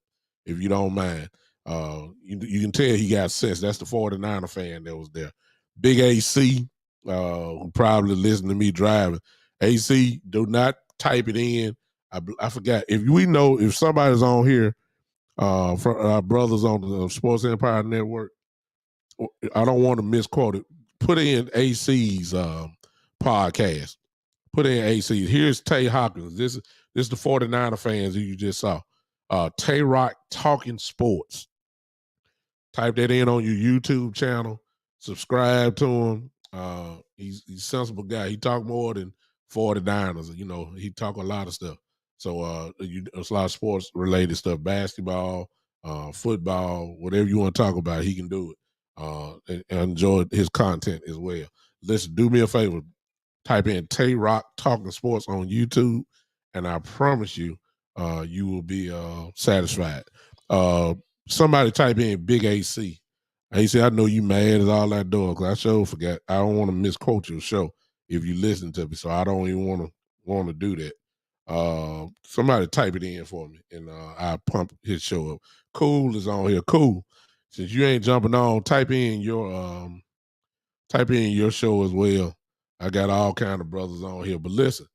if you don't mind. You can tell he got sense. That's the 49er fan that was there. Big AC, who probably listened to me driving. AC, do not type it in. I forgot. If somebody's on here from our brothers on the Sports Empire Network. I don't want to misquote it. Put in AC's podcast. Put in AC. Here's Tay Hopkins. This is the 49er fans who you just saw. Tay Rock Talking Sports. Type that in on your YouTube channel. Subscribe to him. He's a sensible guy. He talk more than 49ers. You know, he talk a lot of stuff. So it's a lot of sports related stuff, basketball, football, whatever you want to talk about, he can do it. And enjoy his content as well. Listen, do me a favor. Type in Tay Rock Talking Sports on YouTube, and I promise you, you will be satisfied. Somebody type in Big AC. AC, I know you mad as all that door because I sure forgot. I don't want to misquote your show if you listen to me, so I don't even want to do that. Somebody type it in for me, and I pump his show up. Cool is on here. Cool. Since you ain't jumping on, type in your show as well. I got all kind of brothers on here, but listen,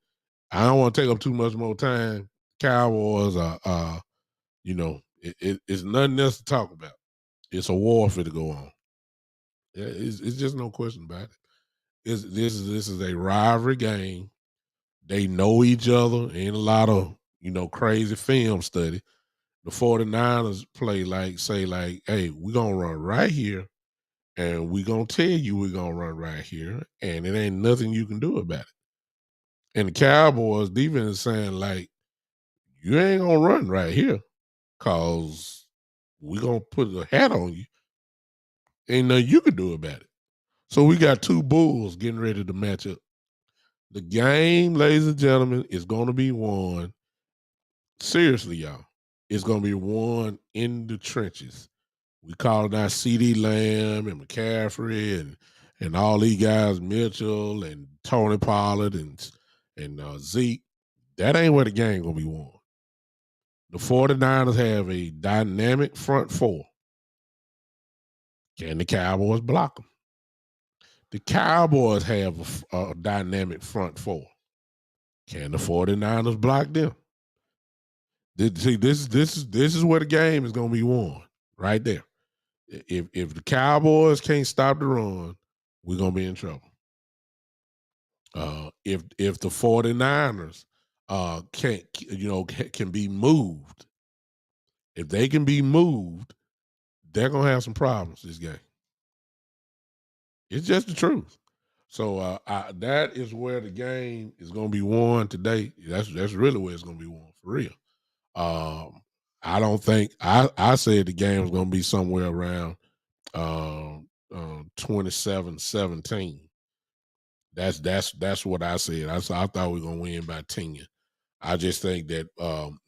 I don't want to take up too much more time. Cowboys are, it's nothing else to talk about. It's a warfare to go on. Yeah, it's just no question about it. This is a rivalry game. They know each other. Ain't a lot of crazy film study. The 49ers play like, hey, we're gonna run right here, and we're gonna tell you we're gonna run right here, and it ain't nothing you can do about it. And the Cowboys defense is saying, like, you ain't gonna run right here because we're gonna put a hat on you. Ain't nothing you can do about it. So we got two bulls getting ready to match up. The game, ladies and gentlemen, is gonna be won. Seriously, y'all. It's gonna be won in the trenches. We call it out CD Lamb and McCaffrey and all these guys, Mitchell and Tony Pollard and Zeke. That ain't where the game gonna be won. The 49ers have a dynamic front four. Can the Cowboys block them? The Cowboys have a dynamic front four. Can the 49ers block them? See, this is where the game is going to be won, right there. If the Cowboys can't stop the run, we're going to be in trouble. If the 49ers can be moved, if they can be moved, they're going to have some problems this game. It's just the truth. So that is where the game is going to be won today. That's really where it's going to be won for real. I don't think I said the game was going to be somewhere around 27-17. That's what I said. I thought we were going to win by 10. I just think that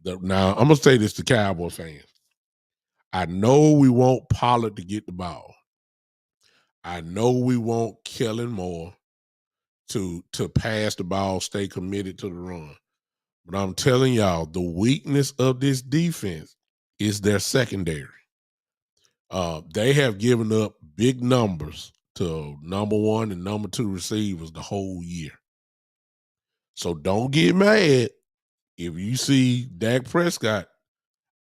now I'm going to say this to Cowboy fans. I know we want Pollard to get the ball. I know we want Kellen Moore to pass the ball, stay committed to the run. But I'm telling y'all, the weakness of this defense is their secondary. They have given up big numbers to number one and number two receivers the whole year. So don't get mad if you see Dak Prescott.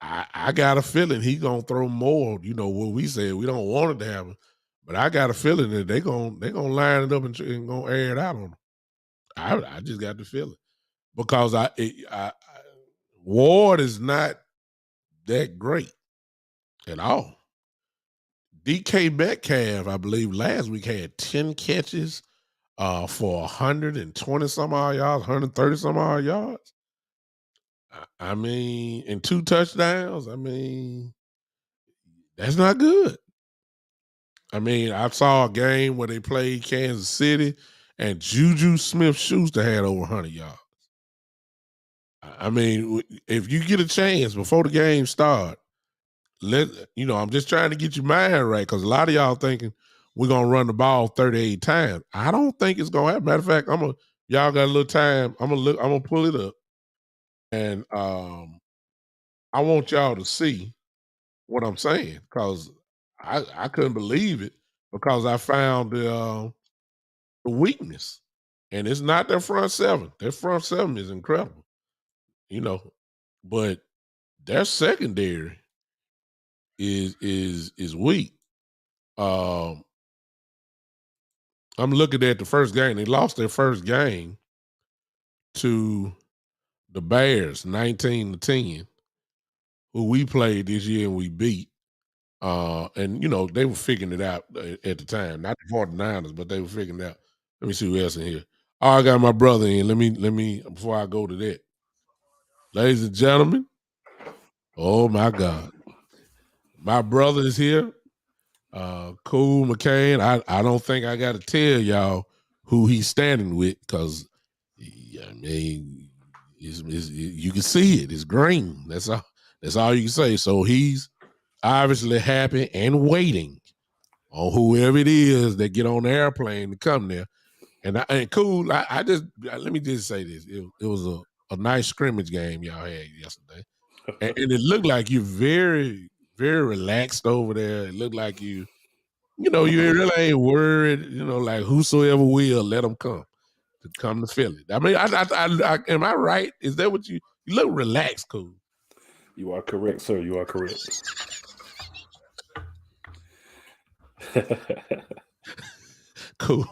I got a feeling he's gonna throw more. You know what we said, we don't want it to happen, but I got a feeling that they're gonna line it up and gonna air it out on them. I just got the feeling because Ward is not that great at all. DK Metcalf, I believe, last week had 10 catches for 120 some odd yards, 130 some odd yards. I mean, and 2 touchdowns. I mean, that's not good. I mean, I saw a game where they played Kansas City and Juju Smith-Schuster had over 100 yards. I mean, if you get a chance before the game start, I'm just trying to get your mind right because a lot of y'all thinking we're gonna run the ball 38 times. I don't think it's gonna happen. Matter of fact, y'all got a little time. I'm gonna pull it up, and I want y'all to see what I'm saying because I couldn't believe it because I found the weakness, and it's not their front seven. Their front seven is incredible, but their secondary is weak. I'm looking at the first game. They lost their first game to the Bears, 19-10, who we played this year and we beat. And they were figuring it out at the time. Not the 49ers, but they were figuring it out. Let me see who else in here. Oh, I got my brother in. Let me before I go to that. Ladies and gentlemen, oh my God. My brother is here. Cool McCain. I don't think I gotta tell y'all who he's standing with, because I mean you can see it. It's green. That's all you can say. So he's obviously happy and waiting on whoever it is that get on the airplane to come there. And Cool, I just let me just say this. It was a nice scrimmage game y'all had yesterday. And it looked like you're very, very relaxed over there. It looked like you really ain't worried, like whosoever will, let them come to Philly. I mean, I am I right? Is that what you look relaxed, Cool? You are correct, sir. You are correct. Cool.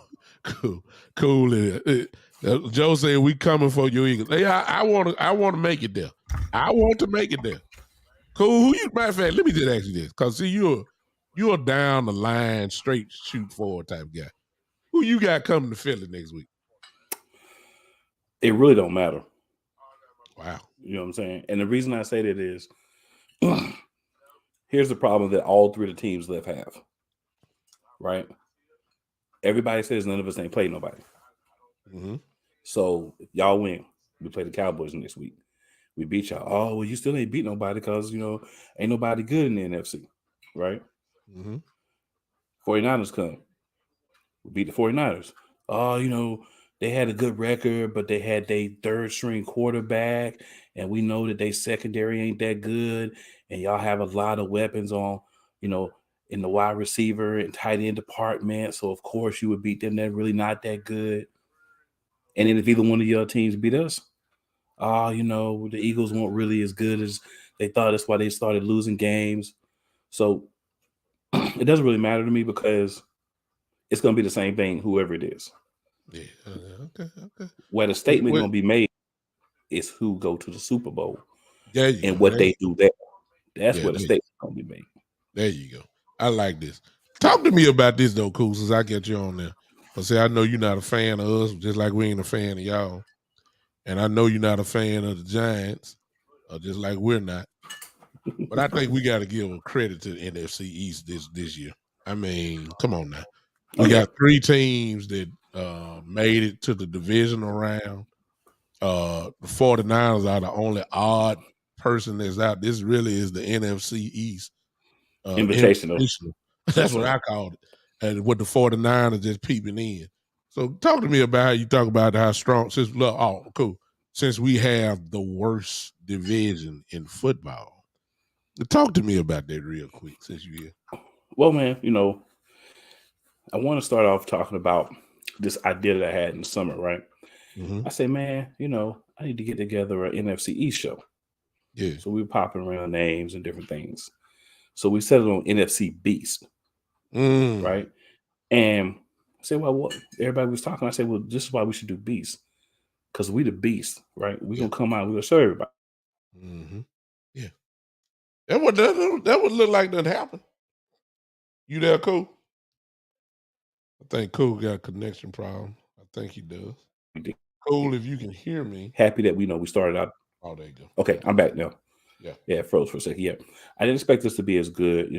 Joe said we coming for you, Eagles. Hey, I want to make it there. I want to make it there. Cool. Matter of fact, let me just ask you this, because see, you're down the line, straight shoot forward type guy. Who you got coming to Philly next week? It really don't matter. Wow. You know what I'm saying? And the reason I say that is, here's the problem that all three of the teams left have. Right? Everybody says none of us ain't played nobody. Mm-hmm. So if y'all win, we play the Cowboys next week. We beat y'all. Oh, well, you still ain't beat nobody because, ain't nobody good in the NFC. Right? Mm-hmm. 49ers come. We beat the 49ers. Oh, they had a good record, but they had their third string quarterback, and we know that they secondary ain't that good, and y'all have a lot of weapons on, in the wide receiver and tight end department. So of course you would beat them. They're really not that good. And then if either one of your teams beat us, the Eagles weren't really as good as they thought. That's why they started losing games. So it doesn't really matter to me, because it's going to be the same thing, whoever it is. Yeah. Okay. Where the statement going to be made is who go to the Super Bowl and what they do there. That's where the statement's going to be made. There you go. I like this. Talk to me about this though, Cool, since I get you on there. Because I know you're not a fan of us, just like we ain't a fan of y'all. And I know you're not a fan of the Giants, just like we're not. But I think we got to give credit to the NFC East this year. I mean, come on now. We got three teams that made it to the divisional round. The 49ers are the only odd person that's out. This really is the NFC East. Invitational. That's what I called it. And with the 49ers just peeping in. So talk to me about how you talk about how strong, since we have the worst division in football. Talk to me about that real quick, since you're here. Well, man, I want to start off talking about this idea that I had in the summer, right? Mm-hmm. I say, man, I need to get together an NFC East show. Yeah. So we were popping around names and different things. So we settled on NFC Beast, right? And I said, well, what? Everybody was talking. I said, well, this is why we should do Beast, because we the Beast, right? We're going to come out, we're going to serve everybody. Mm-hmm. Yeah. That would look like that happened. You there, Cool? I think Cool got a connection problem. I think he does. Cool, if you can hear me. Happy that we started out. Oh, there you go. Okay, I'm back now. Yeah. Yeah, it froze for a second. Yeah. I didn't expect us to be as good.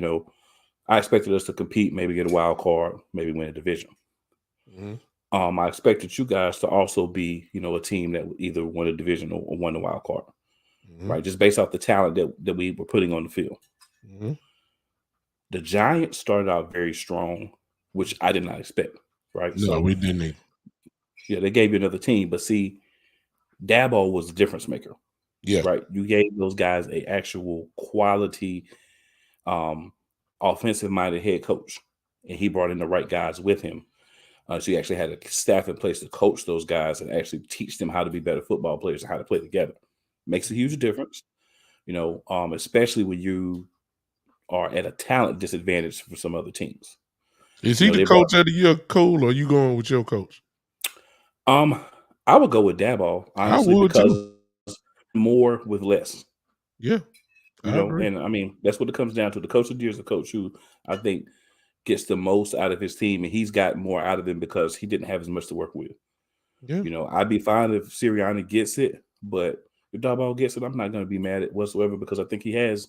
I expected us to compete, maybe get a wild card, maybe win a division. Mm-hmm. I expected you guys to also be, a team that either won a division or won the wild card, right? Just based off the talent that we were putting on the field. Mm-hmm. The Giants started out very strong, which I did not expect, right? No, we didn't. Yeah, they gave you another team, but see, Dabo was the difference maker. Yeah. Right. You gave those guys a actual quality, offensive minded head coach, and he brought in the right guys with him. So he actually had a staff in place to coach those guys and actually teach them how to be better football players and how to play together. Makes a huge difference, especially when you are at a talent disadvantage for some other teams. Is he the They brought coach of the year, Cole, or are you going with your coach? I would go with Daboll, I honestly, would too. because more with less. Yeah, I agree. And I mean, that's what it comes down to. The coach of the year is the coach who I think gets the most out of his team, and he's got more out of them because he didn't have as much to work with. Yeah. I'd be fine if Sirianni gets it, but if Daboll gets it, I'm not going to be mad at whatsoever because I think he has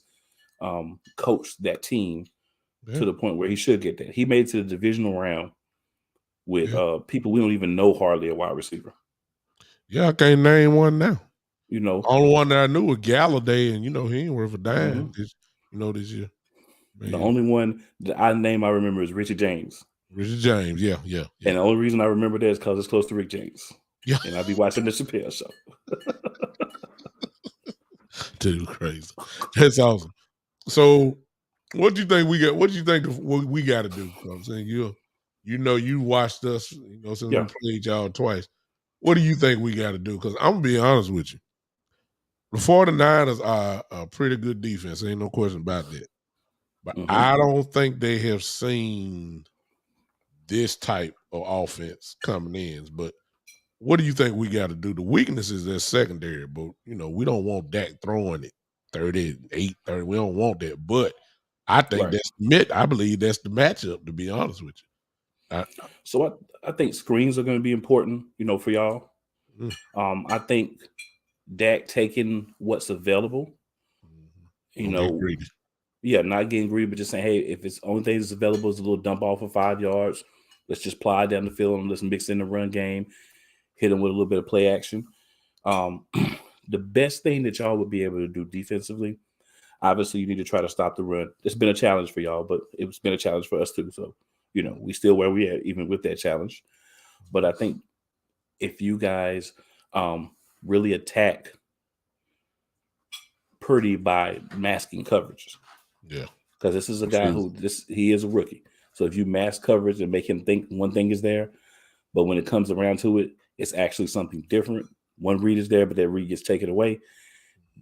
coached that team to the point where he should get that. He made it to the divisional round with people we don't even know hardly a wide receiver. Yeah, I can't name one now. Only one that I knew was Galladay, and he ain't worth a dime this year. Man. The only one that I remember is Richie James. Richie James, yeah. And the only reason I remember that is because it's close to Rick James. Yeah. And I'll be watching the Chappelle show. Too crazy. That's awesome. So what do you think we got? What do you think of what we got to do? I'm saying you watched us, since we played y'all twice. What do you think we got to do? Because I'm gonna be honest with you. The 49ers are a pretty good defense. Ain't no question about that. But I don't think they have seen this type of offense coming in. But what do you think we got to do? The weakness is their secondary, but we don't want Dak throwing it 38, 30. We don't want that. But I think I believe that's the matchup, to be honest with you. So I think screens are going to be important, for y'all. I think Dak taking what's available, not getting greedy, but just saying, hey, if it's only thing that's available is a little dump off for 5 yards, let's just ply down the field and let's mix in the run game, hit them with a little bit of play action. The best thing that y'all would be able to do defensively, obviously, you need to try to stop the run. It's been a challenge for y'all, but it's been a challenge for us too. So, we still where we at, even with that challenge. But I think if you guys really attack Purdy by masking coverages, because this is a guy he is a rookie. So if you mask coverage and make him think one thing is there, but when it comes around to it, it's actually something different. One read is there, but that read gets taken away.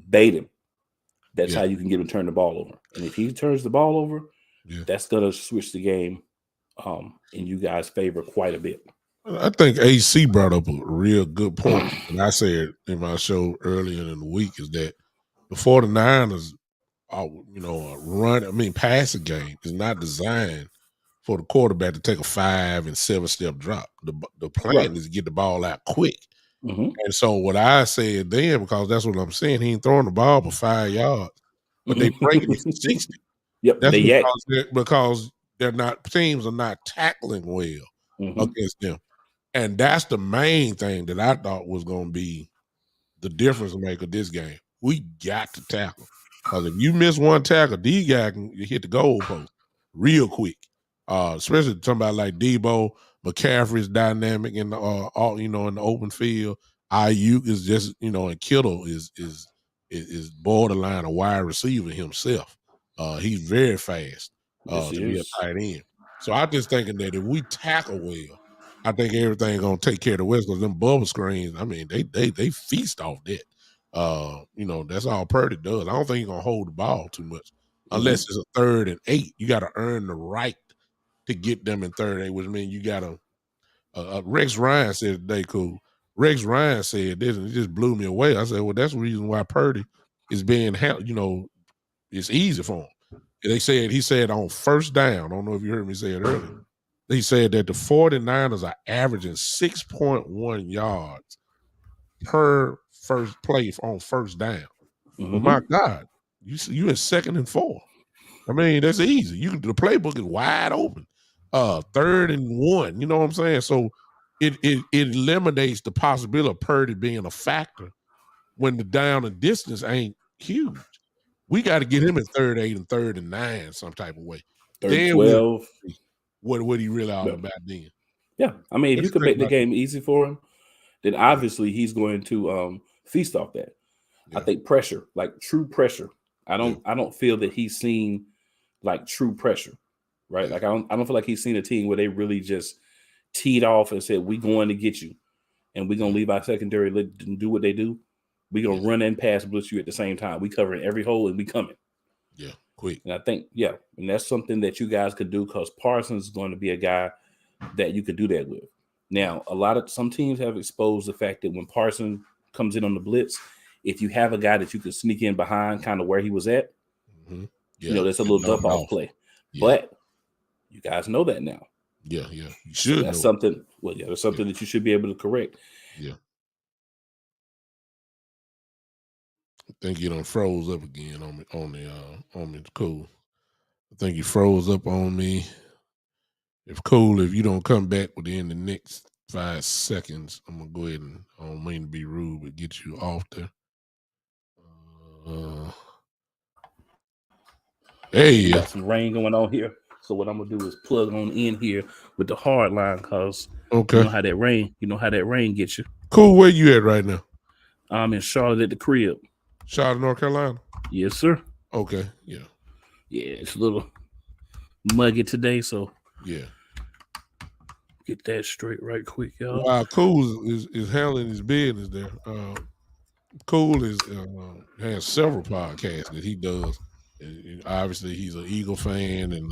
Bait him. That's how you can get him to turn the ball over. And if he turns the ball over, that's going to switch the game in you guys' favor quite a bit. I think AC brought up a real good point, and I said in my show earlier in the week, is that the 49ers, passing game is not designed for the quarterback to take a 5 and 7 step drop. The plan is to get the ball out quick. And so what I said then, because that's what I'm saying, he ain't throwing the ball for 5 yards, but they breaking it for 60. Yep, that's because teams are not tackling well against them. And that's the main thing that I thought was going to be the difference maker this game. We got to tackle. Because if you miss one tackle, these guys can hit the goalpost real quick. Especially somebody like Debo, McCaffrey's dynamic in the in the open field. Ayuk is just, and Kittle is borderline a wide receiver himself. He's very fast to be a tight end. So I'm just thinking that if we tackle well, I think everything's gonna take care of the West, because them bubble screens, I mean, they feast off that. That's all Purdy does. I don't think he's gonna hold the ball too much. Unless it's a 3rd and 8. You gotta earn the right to get them in 3rd and 8, which means you gotta Rex Ryan said today, cool. Rex Ryan said this, and it just blew me away. I said, well, that's the reason why Purdy is being held, it's easy for him. And he said on first down, I don't know if you heard me say it earlier. He said that the 49ers are averaging 6.1 yards per first play on first down. Well, my God, you in 2nd and 4. I mean, that's easy. The playbook is wide open. 3rd and 1. You know what I'm saying? So it eliminates the possibility of Purdy being a factor when the down and distance ain't huge. We got to get him in 3rd 8 and 3rd and 9 some type of way. 3rd 12. What he really all about then? Yeah, I mean, if you can make the game easy for him, then obviously he's going to feast off that. I think pressure, like true pressure. I don't feel that he's seen like true pressure, right? Like I don't feel like he's seen a team where they really just teed off and said, "We going to get you, and we're gonna leave our secondary do what they do. We're gonna run and pass blitz you at the same time. We covering every hole and we coming." Yeah. quick. And I think, and that's something that you guys could do because Parsons is going to be a guy that you could do that with. Now, some teams have exposed the fact that when Parsons comes in on the blitz, if you have a guy that you could sneak in behind kind of where he was at, that's a little dump off play. Yeah. But you guys know that now. Yeah. You should so that's know. something. Well, that's something that you should be able to correct. Yeah. I think you done froze up again on me. Cool. I think you froze up on me. If you don't come back within the next 5 seconds, I'm gonna go ahead and I don't mean to be rude, but get you off there. We got some rain going on here. So what I'm gonna do is plug on in here with the hard line because you know how that rain gets you. Cool. Where you at right now? I'm in Charlotte at the crib. Charlotte, North Carolina? Yes, sir. Okay, yeah. Yeah, it's a little muggy today, so yeah. Get that straight right quick, y'all. While Cool is handling his business there, Cool has several podcasts that he does. And obviously, he's an Eagle fan and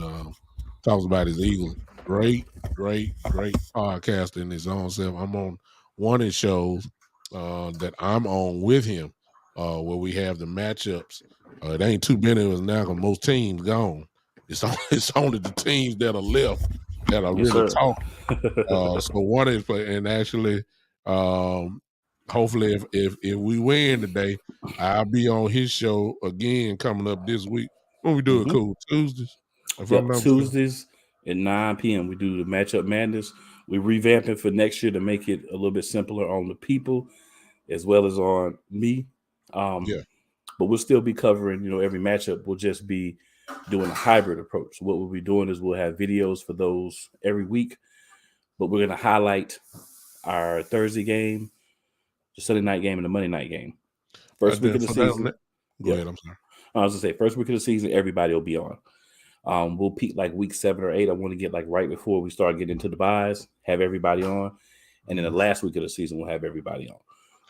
talks about his Eagles. Great podcast in his own self. I'm on one of his shows that I'm on with him, where we have the matchups. It ain't too many of us now because most teams gone. It's only the teams that are left that are really talking. So one is and actually, hopefully, if we win today, I'll be on his show again coming up this week. When we do it, Cool Tuesdays. Tuesdays at 9 p.m. We do the matchup madness. We revamping for next year to make it a little bit simpler on the people as well as on me. But we'll still be covering, every matchup. We'll just be doing a hybrid approach. So what we'll be doing is we'll have videos for those every week, but we're going to highlight our Thursday game, the Sunday night game, and the Monday night game. First week of the season. Go ahead, I'm sorry. I was going to say, first week of the season, everybody will be on. We'll peak like week 7 or 8. I want to get like right before we start getting into the buys, have everybody on. And then the last week of the season, we'll have everybody on.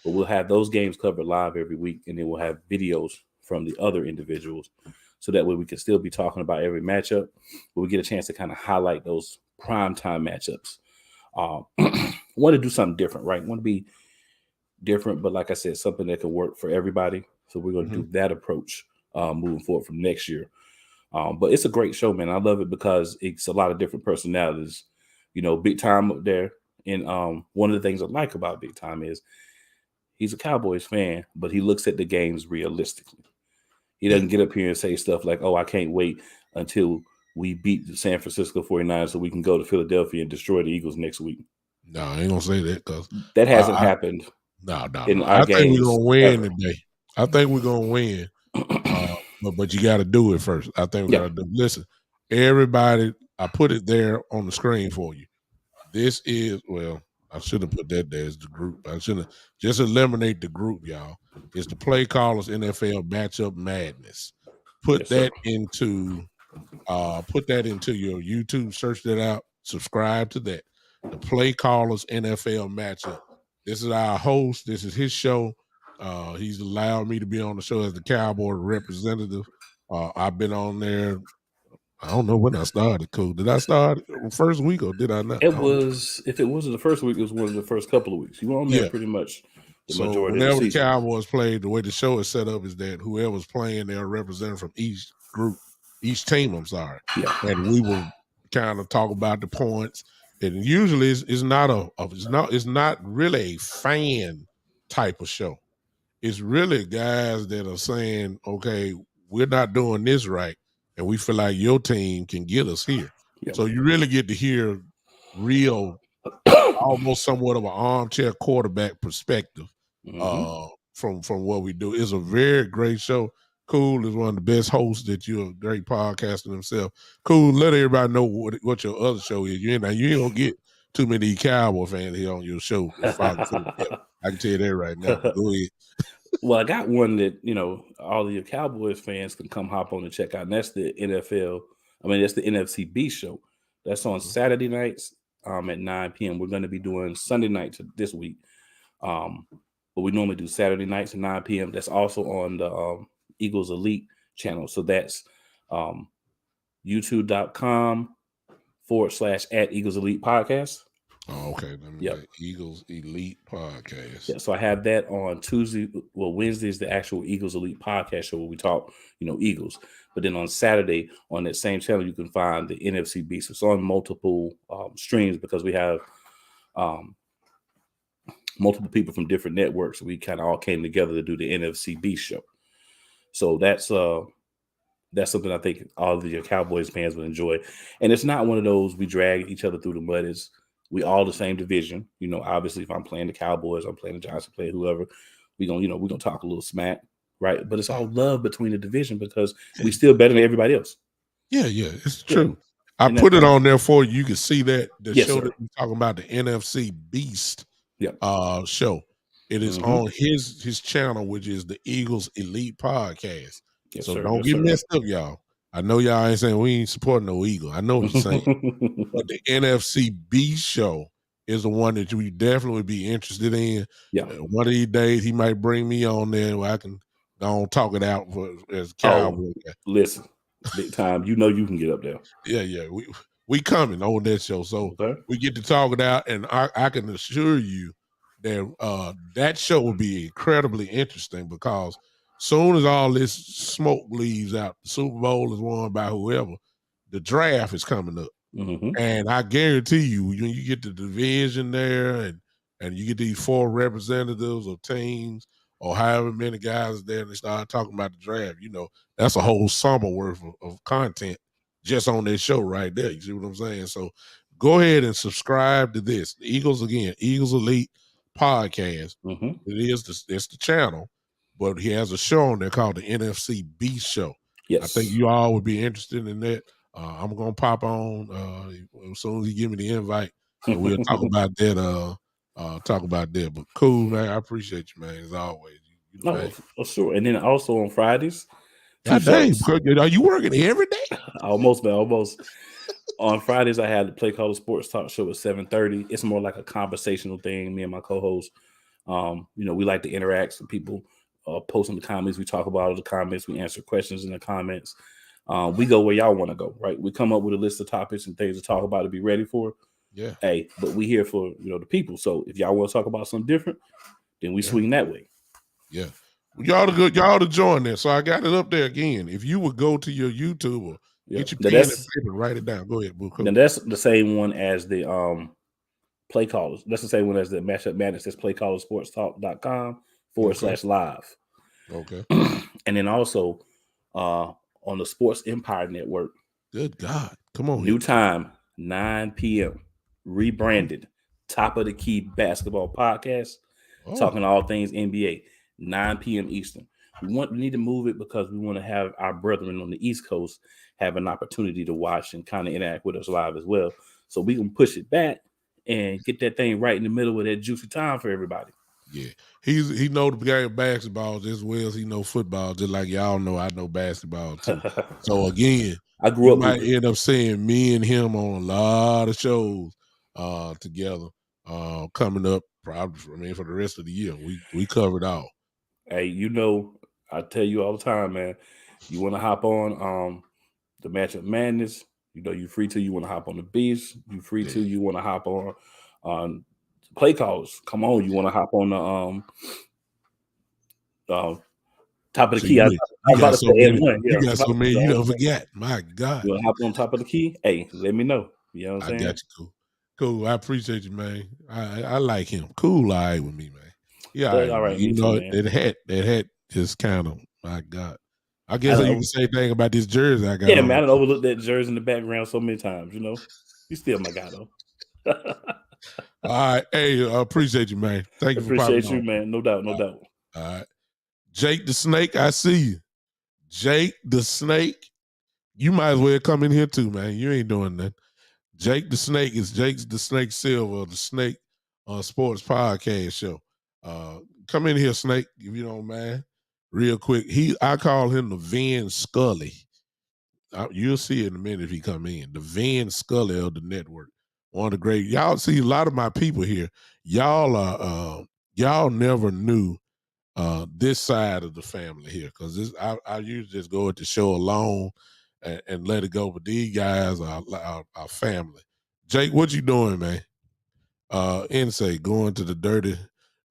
But we'll have those games covered live every week, and then we'll have videos from the other individuals. So that way we can still be talking about every matchup, but we get a chance to kind of highlight those primetime matchups. Want to do something different, right? Want to be different, but like I said, something that can work for everybody. So we're going to do that approach moving forward from next year. But it's a great show, man. I love it because it's a lot of different personalities. Big Time up there. And one of the things I like about Big Time is he's a Cowboys fan, but he looks at the games realistically. He doesn't get up here and say stuff like, oh, I can't wait until we beat the San Francisco 49ers so we can go to Philadelphia and destroy the Eagles next week. No, I ain't going to say that because that hasn't happened. No. I think we're going to win today. I think we're going to win. But you got to do it first. I think we got to do. Listen, everybody, I put it there on the screen for you. This is, I shouldn't put that there as the group. I shouldn't just eliminate the group, y'all. It's the Play Callers NFL Matchup Madness. Put that into your YouTube. Search that out. Subscribe to that. The Play Callers NFL Matchup. This is our host. This is his show. He's allowed me to be on the show as the Cowboy representative. I've been on there. I don't know when I started. Cool. Did I start first week or did I not? If it wasn't the first week, it was one of the first couple of weeks. You were on there pretty much the majority whenever of the season. The Cowboys played, the way the show is set up is that whoever's playing, they're represented from each team. I'm sorry. Yeah. And we will kind of talk about the points. And usually it's not really a fan type of show. It's really guys that are saying, okay, we're not doing this right. And we feel like your team can get us here. Yep. So you really get to hear real, almost somewhat of an armchair quarterback perspective from what we do. It's a very great show. Cool is one of the best hosts that you're a great podcaster himself. Cool, let everybody know what your other show is. You ain't gonna get too many Cowboy fans here on your show. I can tell you that right now. Go ahead. Well, I got one that, all of your Cowboys fans can come hop on and check out. And that's the that's the NFCB show. That's on Saturday nights at 9 p.m. We're going to be doing Sunday nights this week. But we normally do Saturday nights at 9 p.m. That's also on the Eagles Elite channel. So that's YouTube.com/@Eagles Elite Podcast. Oh, okay. Let me get Eagles Elite Podcast. Yeah, so I have that on Tuesday. Well, Wednesday is the actual Eagles Elite Podcast show where we talk, Eagles. But then on Saturday on that same channel, you can find the NFC Beast. It's on multiple streams because we have multiple people from different networks. We kind of all came together to do the NFC Beast show. So that's something I think all of your Cowboys fans would enjoy. And it's not one of those we drag each other through the mud. It's we all the same division. Obviously if I'm playing the Cowboys, I'm playing the Giants, I'm playing whoever, we're gonna talk a little smack, right? But it's all love between the division because we still better than everybody else. Yeah, it's true. I put it on there for you. You can see that the show sir. that we're talking about, the NFC Beast show. It is Mm-hmm. on his channel, which is the Eagles Elite Podcast. Yes, so sir. don't get messed up, y'all. I know y'all ain't saying we ain't supporting no Eagle. I know what you're saying. But the NFC Beast show is the one that you definitely would be interested in. Yeah. One of these days he might bring me on there where I can go and talk it out as Cowboy. Listen, big time. You can get up there. Yeah. We coming on that show. So we get to talk it out, and I can assure you that that show will be incredibly interesting because soon as all this smoke leaves out, the Super Bowl is won by whoever, the draft is coming up. Mm-hmm. And I guarantee you, when you get the division there and you get these 4 representatives of teams or however many guys there and they start talking about the draft, that's a whole summer worth of content just on this show right there. You see what I'm saying? So go ahead and subscribe to this. The Eagles Elite Podcast. Mm-hmm. It's the channel, but he has a show on there called the NFC Beast Show. Yes. I think you all would be interested in that. I'm gonna pop on as soon as he give me the invite, and we'll talk about that. But cool, man. I appreciate you, man, as always. For sure. And then also on Fridays, God dang, are you working every day? Almost, man. Almost. On Fridays, I had the Play Call Sports Talk show at 7:30. It's more like a conversational thing. Me and my co-host, we like to interact with people, post in the comments. We talk about all the comments. We answer questions in the comments. We go where y'all want to go, right? We come up with a list of topics and things to talk about to be ready for. Yeah. Hey, but we here for the people. So if y'all want to talk about something different, then we swing that way. Yeah. Y'all to join there. So I got it up there again. If you would go to your YouTube or get your pen and paper, write it down. Go ahead, Boo. Now that's the same one as the Play Callers. That's the same one as the Matchup Madness. That's playcallersportstalk.com/live. Okay. And then also on the Sports Empire Network. Good God. Come on. New time, 9 p.m. Rebranded. Top of the Key Basketball Podcast. Talking all things NBA. 9 p.m. Eastern. We need to move it because we want to have our brethren on the East Coast have an opportunity to watch and kind of interact with us live as well. So we can push it back and get that thing right in the middle of that juicy time for everybody. Yeah. He know the game of basketball just as well as he know football, just like y'all know I know basketball too. So again, I grew up might end up seeing me and him on a lot of shows together coming up probably for the rest of the year. We covered all. Hey, I tell you all the time, man. You want to hop on the Matchup Madness? You free to. You want to hop on the Beast? You free to. You want to hop on Play Calls? Come on, you want to hop on the Top of the Key? You got so many. You don't forget. My God, you want to hop on Top of the Key? Hey, let me know. You know what I'm saying? I got you. Cool. I appreciate you, man. I like him. Cool, all right with me, man. Yeah, all right. That hat just kind of, my God. I guess you can say thing about this jersey I got. Yeah, man, I overlooked that jersey in the background so many times. You still my guy though. All right, hey, I appreciate you, man. Thank you. Appreciate you, man. No doubt. All right, Jake the Snake, I see you. Jake the Snake, you might as well come in here too, man. You ain't doing nothing. Jake the Snake is Jake's the Snake Silver, the Snake Sports Podcast show. Come in here, Snake, if you don't mind, real quick. I call him the Vin Scully. You'll see it in a minute if he come in. The Vin Scully of the network. One of the great. Y'all see a lot of my people here. Y'all never knew this side of the family here because I usually just go at the show alone and let it go. But these guys are family. Jake, what you doing, man? NC going to the dirty.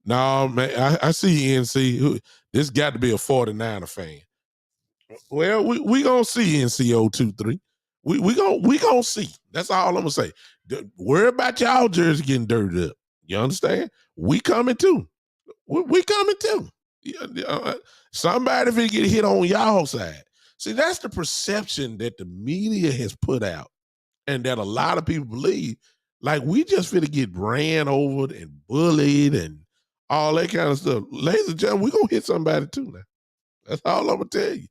No, man, I see NC. This got to be a 49er fan. Well, we gonna see NCO 23. We gonna see. That's all I'm gonna say. Worry about y'all jersey getting dirtied up. You understand? We coming too. We coming too. Somebody if it get hit on y'all side. See, that's the perception that the media has put out, and that a lot of people believe. Like we just finna get ran over and bullied and all that kind of stuff. Ladies and gentlemen, we gonna hit somebody too now. That's all I'm gonna tell you.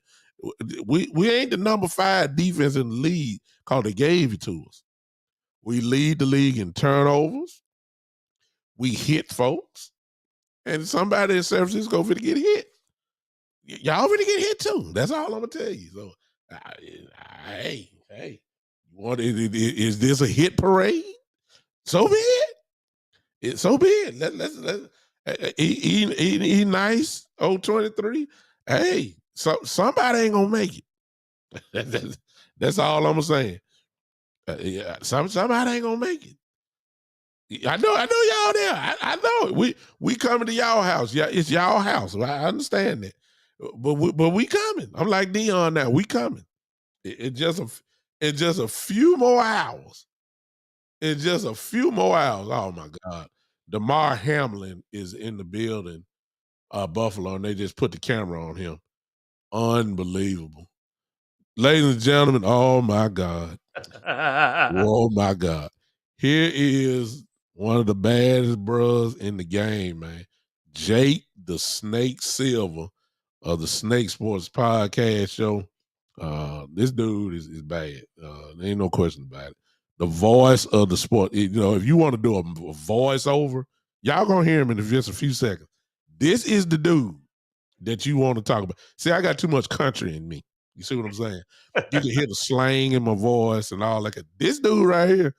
We ain't the number 5 defense in the league because they gave it to us. We lead the league in turnovers. We hit folks, and somebody in San Francisco finna get hit. Y'all finna get hit too. That's all I'm gonna tell you. So, hey, is this a hit parade? So be it. So be it. Let's he nice. 23. Hey, somebody ain't gonna make it. That's all I'm saying. Yeah, somebody ain't gonna make it. I know y'all there. I know it. We coming to y'all house. Yeah, it's y'all house. I understand that. But we coming. I'm like Dion now. We coming. It just a few more hours. In just a few more hours. Oh my God. DeMar Hamlin is in the building, Buffalo, and they just put the camera on him. Unbelievable. Ladies and gentlemen, oh my God. Oh my God. Here is one of the baddest bros in the game, man. Jake the Snake Silver of the Snake Sports Podcast Show. This dude is bad. There ain't no question about it. The voice of the sport. If you want to do a voiceover, y'all gonna hear him in just a few seconds. This is the dude that you want to talk about. See, I got too much country in me. You see what I'm saying? You can hear the slang in my voice and all that. This dude right here,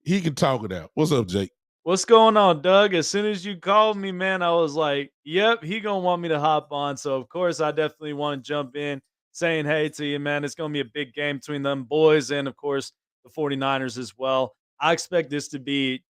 he can talk it out. What's up, Jake? What's going on, Doug? As soon as you called me, man, I was like, yep, he gonna want me to hop on. So of course I definitely want to jump in saying hey to you, man. It's gonna be a big game between them boys and of course the 49ers as well. I expect this to be,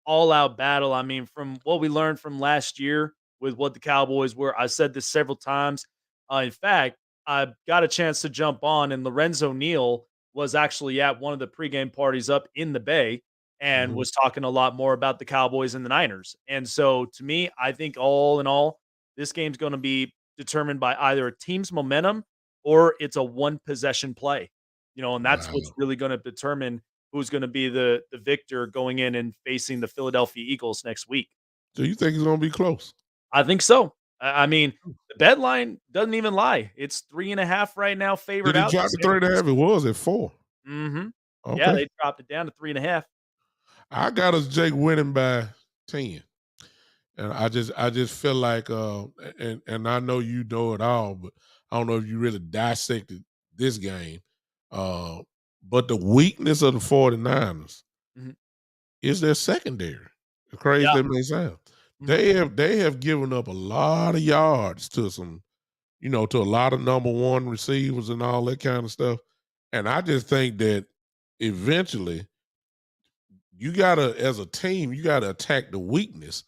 all out battle. I mean, from what we learned from last year with what the Cowboys were, I said this several times. In fact, I got a chance to jump on, and Lorenzo Neal was actually at one of the pregame parties up in the Bay and was talking a lot more about the Cowboys and the Niners. And so to me, I think all in all, this game's going to be determined by either a team's momentum or it's a one possession play. And that's Wow. what's really going to determine who's going to be the victor going in and facing the Philadelphia Eagles next week. So you think it's gonna be close? I think so. I mean, the bed line doesn't even lie. It's 3.5 right now, favored Did he out. drop to 3.5? It was at 4. Mm-hmm. Okay. Yeah, they dropped it down to 3.5. I got us Jake winning by 10. And I just feel like and I know you know it all, but I don't know if you really dissected this game. But the weakness of the 49ers Mhm. is their secondary. As crazy Yeah. that may sound. They have given up a lot of yards to to a lot of number 1 receivers and all that kind of stuff. And I just think that eventually as a team, you gotta attack the weakness.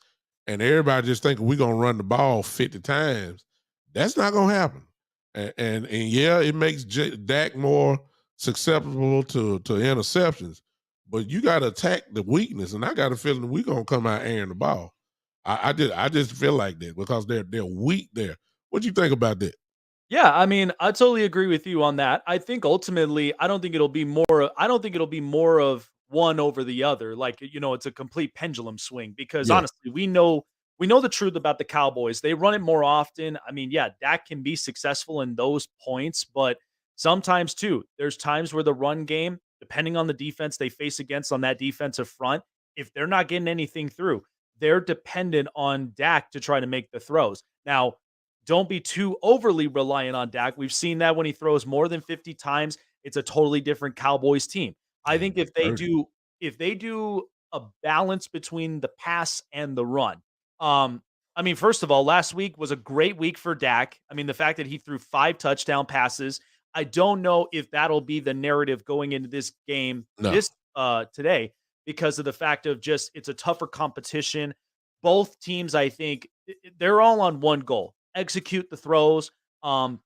And everybody just thinking we're gonna run the ball 50 times. That's not gonna happen. And yeah, it makes Dak more susceptible to interceptions, but you gotta attack the weakness. And I got a feeling we're gonna come out airing the ball. I just feel like that because they're weak there. What do you think about that? Yeah, I mean, I totally agree with you on that. I think ultimately, I don't think it'll be more of one over the other. Like, it's a complete pendulum swing because Yeah. honestly, we know the truth about the Cowboys. They run it more often. I mean, yeah, Dak can be successful in those points, but sometimes too, there's times where the run game, depending on the defense they face against on that defensive front, if they're not getting anything through, they're dependent on Dak to try to make the throws. Now, don't be too overly reliant on Dak. We've seen that when he throws more than 50 times, it's a totally different Cowboys team. I think if they do a balance between the pass and the run. I mean, first of all, last week was a great week for Dak. I mean, the fact that he threw 5 touchdown passes, I don't know if that'll be the narrative going into this game No. this today because of the fact of just it's a tougher competition. Both teams, I think, they're all on one goal: execute the throws. Um,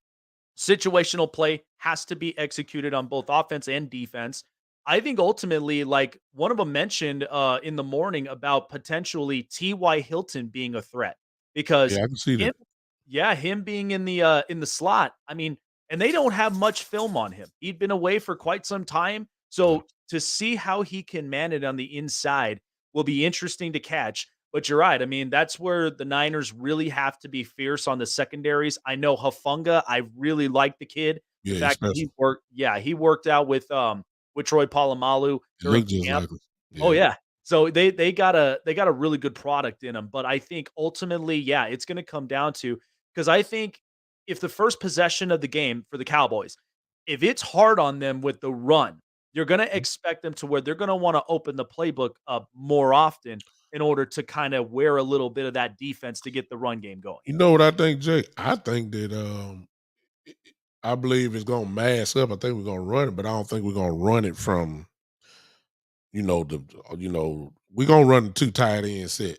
Situational play has to be executed on both offense and defense. I think ultimately, like one of them mentioned in the morning about potentially T.Y. Hilton being a threat because Yeah, I can see him, that. yeah, him being in the slot. I mean, and they don't have much film on him. He'd been away for quite some time, Yeah. so to see how he can man it on the inside will be interesting to catch. But you're right. I mean, that's where the Niners really have to be fierce on the secondaries. I know Hafunga, I really like the kid. The Yeah, he's fact that special. he worked out with Troy Polamalu He during looked just camp. like him. Oh Yeah. yeah. So they got a really good product in him. But I think ultimately, yeah, it's gonna come down to because I think if the first possession of the game for the Cowboys, if it's hard on them with the run, you're gonna expect them to where they're gonna want to open the playbook up more often in order to kind of wear a little bit of that defense to get the run game going. You know what I think, Jake? I think that I believe it's gonna mask up. I think we're gonna run it, but I don't think we're gonna run it from we're gonna run the 2 tight end set.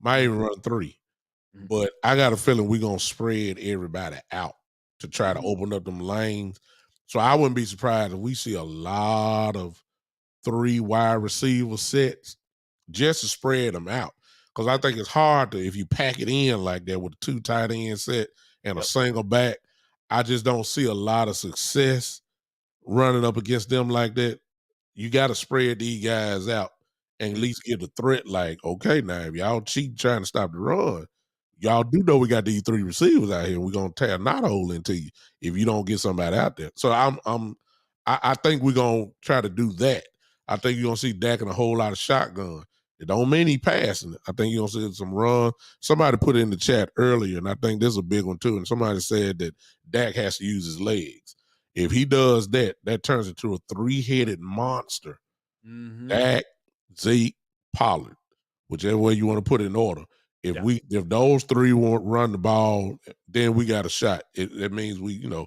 Might Mhm, even run 3. mhm, But I got a feeling we're gonna spread everybody out to try to mhm, open up them lanes. So I wouldn't be surprised if we see a lot of 3 wide receiver sets just to spread them out. Because I think it's hard to if you pack it in like that with a 2 tight end set and a yep, single back. I just don't see a lot of success running up against them like that. You got to spread these guys out and at mhm, least give the threat like, okay, now if y'all cheat trying to stop the run, y'all do know we got these 3 receivers out here. We're gonna tear a knot hole into you if you don't get somebody out there. So I think we're gonna try to do that. I think you're gonna see Dak in a whole lot of shotgun. It don't mean he passing it. I think you're gonna see some run. Somebody put it in the chat earlier, and I think this is a big one too. And somebody said that Dak has to use his legs. If he does that, that turns into a 3-headed monster. mhm, Dak, Zeke, Pollard, whichever way you want to put it in order. yeah. If those 3 won't run the ball, then we got a shot. It means we gonna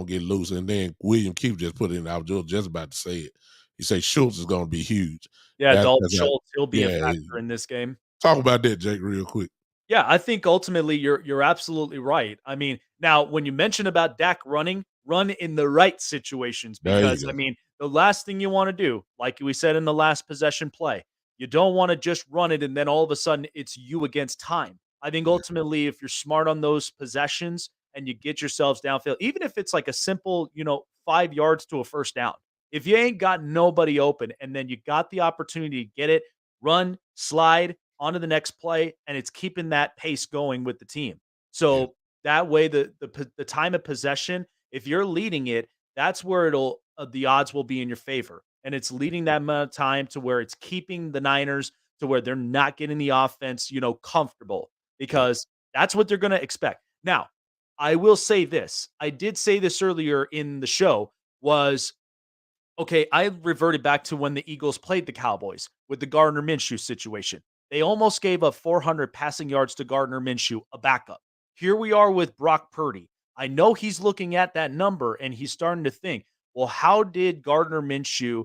get loose. And then William Keefe just put it in. I was just about to say it. He said Schultz is gonna be huge. Yeah, Dalton That's how, Schultz, he'll be a yeah. factor in this game. Talk about that, Jake, real quick. Yeah, I think ultimately you're absolutely right. I mean, now when you mention about Dak running, run in the right situations There you because I go. mean, the last thing you want to do, like we said in the last possession play, you don't want to just run it and then all of a sudden it's you against time. I think Yeah, ultimately if you're smart on those possessions and you get yourselves downfield, even if it's like a simple, 5 yards to a first down. If you ain't got nobody open and then you got the opportunity to get it, run, slide, onto the next play, and it's keeping that pace going with the team. yeah, So that way, the time of possession, if you're leading it, that's where the odds will be in your favor, and it's leading that amount of time to where it's keeping the Niners to where they're not getting the offense, comfortable yeah. because that's what they're going to expect. Now, I will say this: I did say this earlier in the show. Was Okay, I reverted back to when the Eagles played the Cowboys with the Gardner Minshew situation. They almost gave up 400 passing yards to Gardner Minshew, a backup. Here we are with Brock Purdy. I know he's looking at that number and he's starting to think, well, how did Gardner Minshew,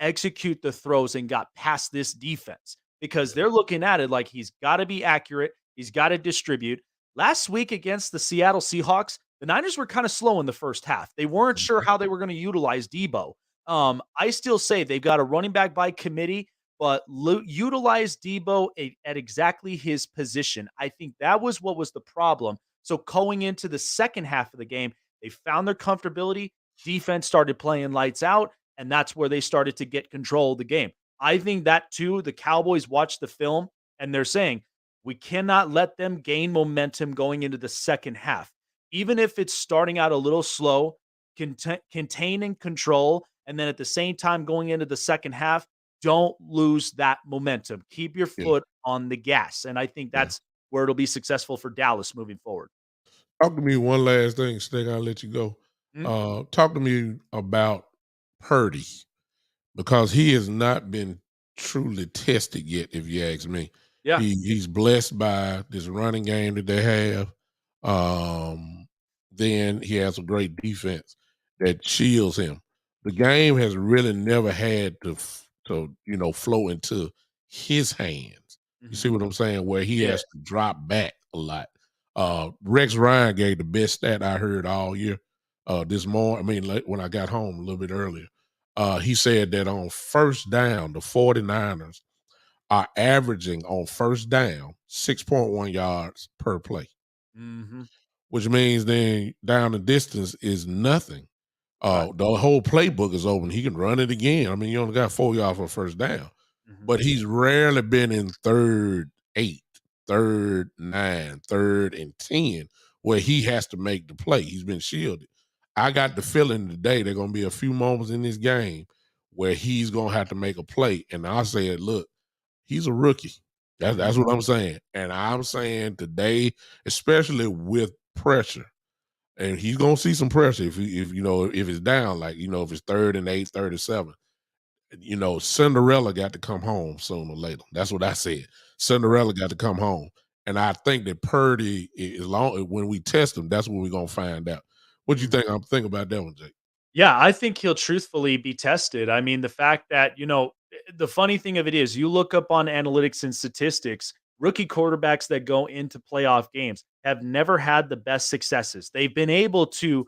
execute the throws and got past this defense? Because they're looking at it like he's got to be accurate, he's got to distribute. Last week against the Seattle Seahawks, the Niners were kind of slow in the first half. They weren't sure how they were going to utilize Debo. I still say they've got a running back by committee, but utilize Debo at exactly his position. I think that was what was the problem. So going into the second half of the game, they found their comfortability. Defense started playing lights out, and that's where they started to get control of the game. I think that too. The Cowboys watched the film and they're saying we cannot let them gain momentum going into the second half, even if it's starting out a little slow. Contain and control, and then at the same time going into the second half, don't lose that momentum. Keep your Yeah, foot on the gas, and I think yeah. that's where it'll be successful for Dallas moving forward. Talk to me one last thing, Stick. I'll let you go. Mhm. Talk to me about Purdy because he has not been truly tested yet, if you ask me. Yeah. He's blessed by this running game that they have. Um, then he has a great defense that shields him. The game has really never had to flow into his hands. You see Mhm. what I'm saying? Where he Yes. has to drop back a lot. Rex Ryan gave the best stat I heard all year. This morning, I mean, when I got home a little bit earlier, he said that on first down, the 49ers are averaging on first down 6.1 yards per play, Mhm. which means then down the distance is nothing. Right. The whole playbook is open. He can run it again. I mean, you only got 4 yards for first down, Mhm. but he's rarely been in 3rd 8, 3rd 9, 3rd and 10, where he has to make the play. He's been shielded. I got the feeling today there are going to be a few moments in this game where he's going to have to make a play. And I said, look, he's a rookie. That's Mhm. what I'm saying. And I'm saying today, especially with pressure, and he's gonna see some pressure if it's down, like if it's 3rd and 8, 3rd and 7. Cinderella got to come home sooner or later. That's what I said. Cinderella got to come home. And I think that Purdy is long when we test him, that's what we're gonna find out. What you Mhm. think? I'm thinking about that one, Jake. Yeah, I think he'll truthfully be tested. I mean, the fact that, the funny thing of it is you look up on analytics and statistics, rookie quarterbacks that go into playoff games have never had the best successes. They've been able to,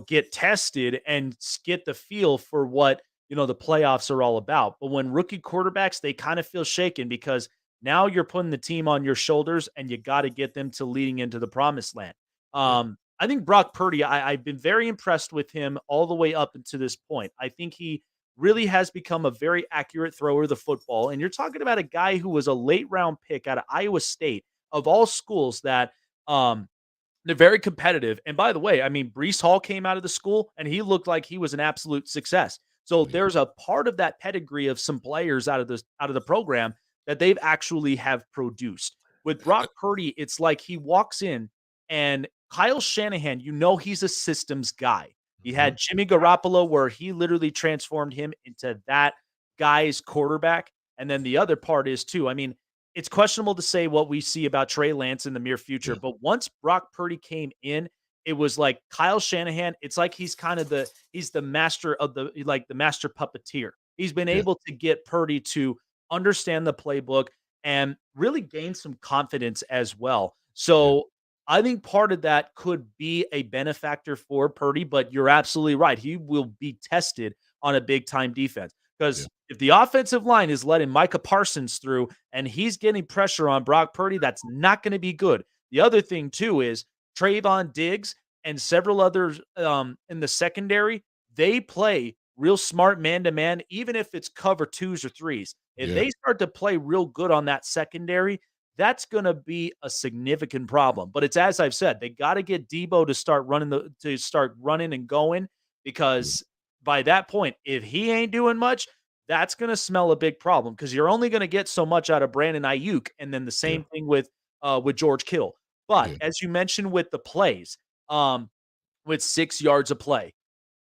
get tested and get the feel for what, the playoffs are all about. But when rookie quarterbacks, they kind of feel shaken because now you're putting the team on your shoulders and you got to get them to leading into the promised land. Yeah, I think Brock Purdy, I've been very impressed with him all the way up until this point. I think he really has become a very accurate thrower of the football. And you're talking about a guy who was a late round pick out of Iowa State, of all schools that um, they're very competitive. And by the way, I mean, Brees Hall came out of the school and he looked like he was an absolute success. So yeah, there's a part of that pedigree of some players out of the program that they've actually have produced. With Brock Purdy, it's like he walks in and Kyle Shanahan, he's a systems guy. He mhm, had Jimmy Garoppolo where he literally transformed him into that guy's quarterback. And then the other part is too, I mean, it's questionable to say what we see about Trey Lance in the near future, yeah, but once Brock Purdy came in, it was like Kyle Shanahan. It's like he's kind of he's the master of the master puppeteer. He's been yeah, able to get Purdy to understand the playbook and really gain some confidence as well. yeah, So I think part of that could be a benefactor for Purdy, but you're absolutely right. He will be tested on a big time defense yeah, because if the offensive line is letting Micah Parsons through and he's getting pressure on Brock Purdy, that's not going to be good. The other thing too is Trayvon Diggs and several others in the secondary. They play real smart man to man, even if it's cover twos or threes. If yeah, they start to play real good on that secondary, that's going to be a significant problem. But it's as I've said, they got to get Debo to start running and going yeah, because by that point, if he ain't doing much, that's going to smell a big problem because you're only going to get so much out of Brandon Ayuk, and then the yeah, same thing with George Kittle. But yeah, as you mentioned with the plays, with 6 yards of play,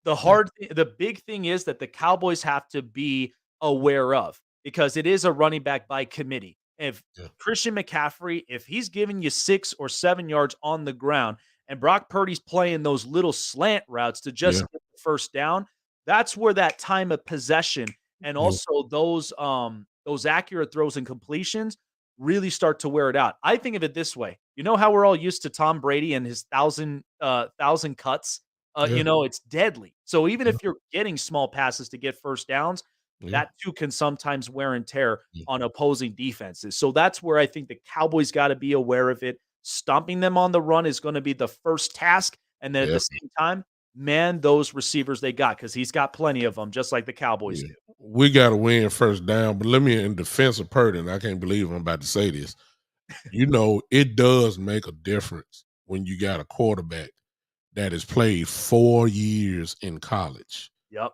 yeah, the big thing is that the Cowboys have to be aware of because it is a running back by committee. If yeah, Christian McCaffrey, if he's giving you 6 or 7 yards on the ground, and Brock Purdy's playing those little slant routes to just yeah, get the first down, that's where that time of possession and yeah, also those accurate throws and completions really start to wear it out. I think of it this way. You know how we're all used to Tom Brady and his thousand cuts? yeah, It's deadly. So even yeah, if you're getting small passes to get first downs, yeah, that too can sometimes wear and tear yeah, on opposing defenses. So that's where I think the Cowboys got to be aware of it. Stomping them on the run is going to be the first task. And then at the definitely. same time, man, those receivers they got because he's got plenty of them, just like the Cowboys Yeah. do. We got to win first down, but let me in defense of Purdy, and I can't believe I'm about to say this. It does make a difference when you got a quarterback that has played 4 years in college. Yep.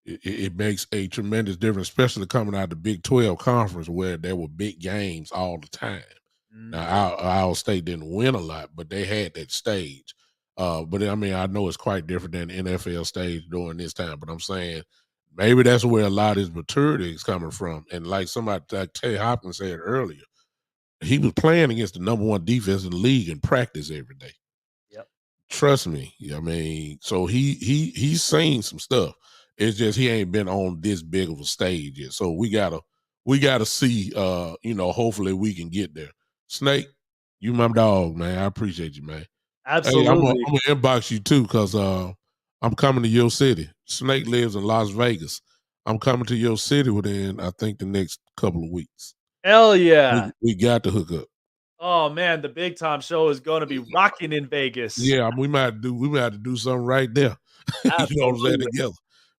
It makes a tremendous difference, especially coming out of the Big 12 conference where there were big games all the time. Now, Mhm. Iowa State didn't win a lot, but they had that stage. But I mean, I know it's quite different than the NFL stage during this time. But I'm saying maybe that's where a lot of his maturity is coming from. And like somebody, like Tay Hopkins said earlier, he was playing against the number one defense in the league in practice every day. Yep. trust me. I mean, so he's seen some stuff. It's just he ain't been on this big of a stage yet. So we gotta see. Hopefully we can get there. Snake, you my dog, man. I appreciate you, man. Hey, I'm gonna Absolutely. inbox you too, cause I'm coming to your city. Snake lives in Las Vegas. I'm coming to your city within, I think, the next couple of weeks. Hell We yeah. we got to hook up. Oh man, the big time show is going to be rocking in Vegas. Yeah, we might have to do something right there. You know what I'm saying? Absolutely. Together.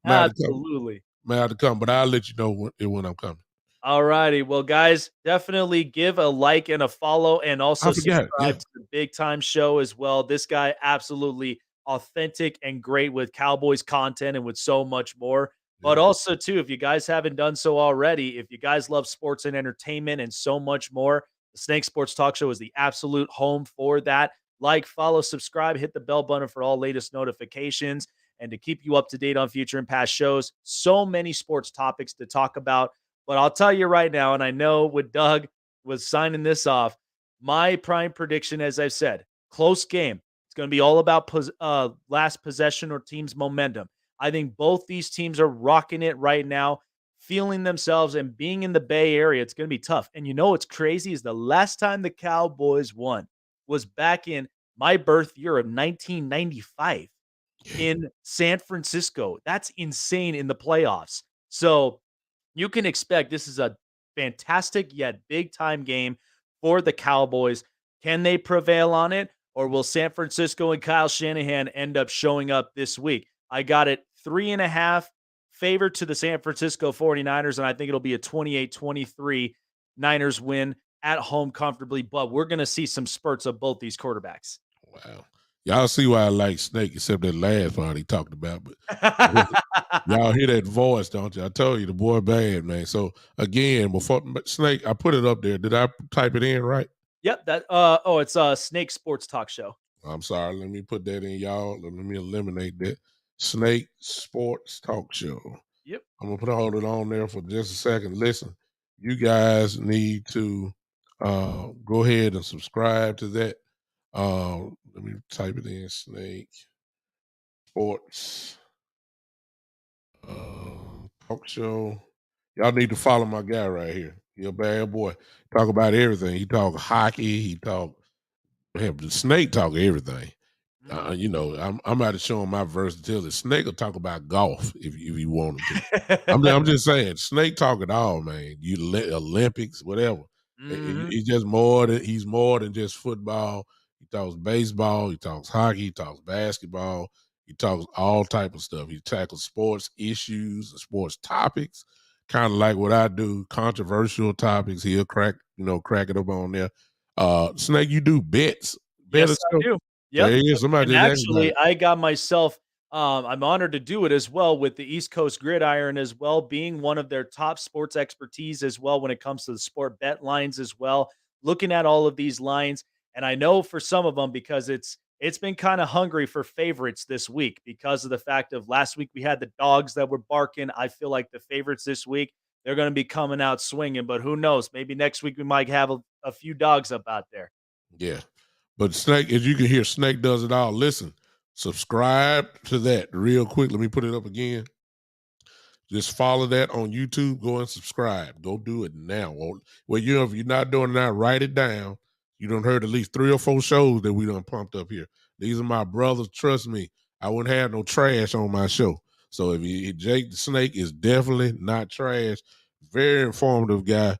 Might have to come. Absolutely. Might have to come, but I'll let you know when I'm coming. All righty. Well, guys, definitely give a like and a follow and I also forgot. Yeah. subscribe to the Big Time Show as well. This guy, absolutely authentic and great with Cowboys content and with so much more. But Yeah. also, too, if you guys haven't done so already, if you guys love sports and entertainment and so much more, the Snake Sports Talk Show is the absolute home for that. Like, follow, subscribe, hit the bell button for all latest notifications and to keep you up to date on future and past shows. So many sports topics to talk about. But I'll tell you right now, and I know with Doug was signing this off, my prime prediction, as I've said, close game. It's going to be all about last possession or team's momentum. I think both these teams are rocking it right now, feeling themselves and being in the Bay Area. It's going to be tough. And you know what's crazy is the last time the Cowboys won was back in my birth year of 1995 in San Francisco. That's insane in the playoffs. So you can expect this is a fantastic yet big time game for the Cowboys. Can they prevail on it? Or will San Francisco and Kyle Shanahan end up showing up this week? I got it 3.5 favor to the San Francisco 49ers, and I think it'll be a 28-23 Niners win at home comfortably. But we're going to see some spurts of both these quarterbacks. Wow. Y'all see why I like Snake, except that last part he talked about. But y'all hear that voice, don't you? I told you the boy bad, man. So again, before Snake, I put it up there. Did I type it in right? Yep, it's a Snake Sports Talk Show. I'm sorry. Let me put that in, y'all. Let me eliminate that. Snake Sports Talk Show. Yep. I'm gonna hold it on there for just a second. Listen, you guys need to go ahead and subscribe to that. Let me type it in. Snake Sports Talk Show. Y'all need to follow my guy right here. He a bad boy. Talk about everything. He talk hockey. He talk. The Snake talk everything. I'm about to show him my versatility. Snake will talk about golf if you want him to. I'm just saying, Snake talk it all, man. Olympics, whatever. He's more than just football. He talks baseball. He talks hockey. He talks basketball. He talks all type of stuff. He tackles sports issues and sports topics, kind of like what I do. Controversial topics. He'll crack it up on there. Snake, you do bets. Yes, I do. Yep. There is somebody And just asked about actually, it. I got myself I'm honored to do it as well with the East Coast Gridiron as well, being one of their top sports expertise as well when it comes to the sport bet lines as well, looking at all of these lines. And I know for some of them, because it's been kind of hungry for favorites this week because of the fact of last week we had the dogs that were barking. I feel like the favorites this week, they're going to be coming out swinging, but who knows? Maybe next week we might have a few dogs up out there. Yeah. But Snake, as you can hear, Snake does it all. Listen, subscribe to that real quick. Let me put it up again. Just follow that on YouTube. Go and subscribe. Go do it now. Well, if you're not doing it now, write it down. You done heard at least 3 or 4 shows that we done pumped up here. These are my brothers. Trust me, I wouldn't have no trash on my show. So Jake the Snake is definitely not trash. Very informative guy.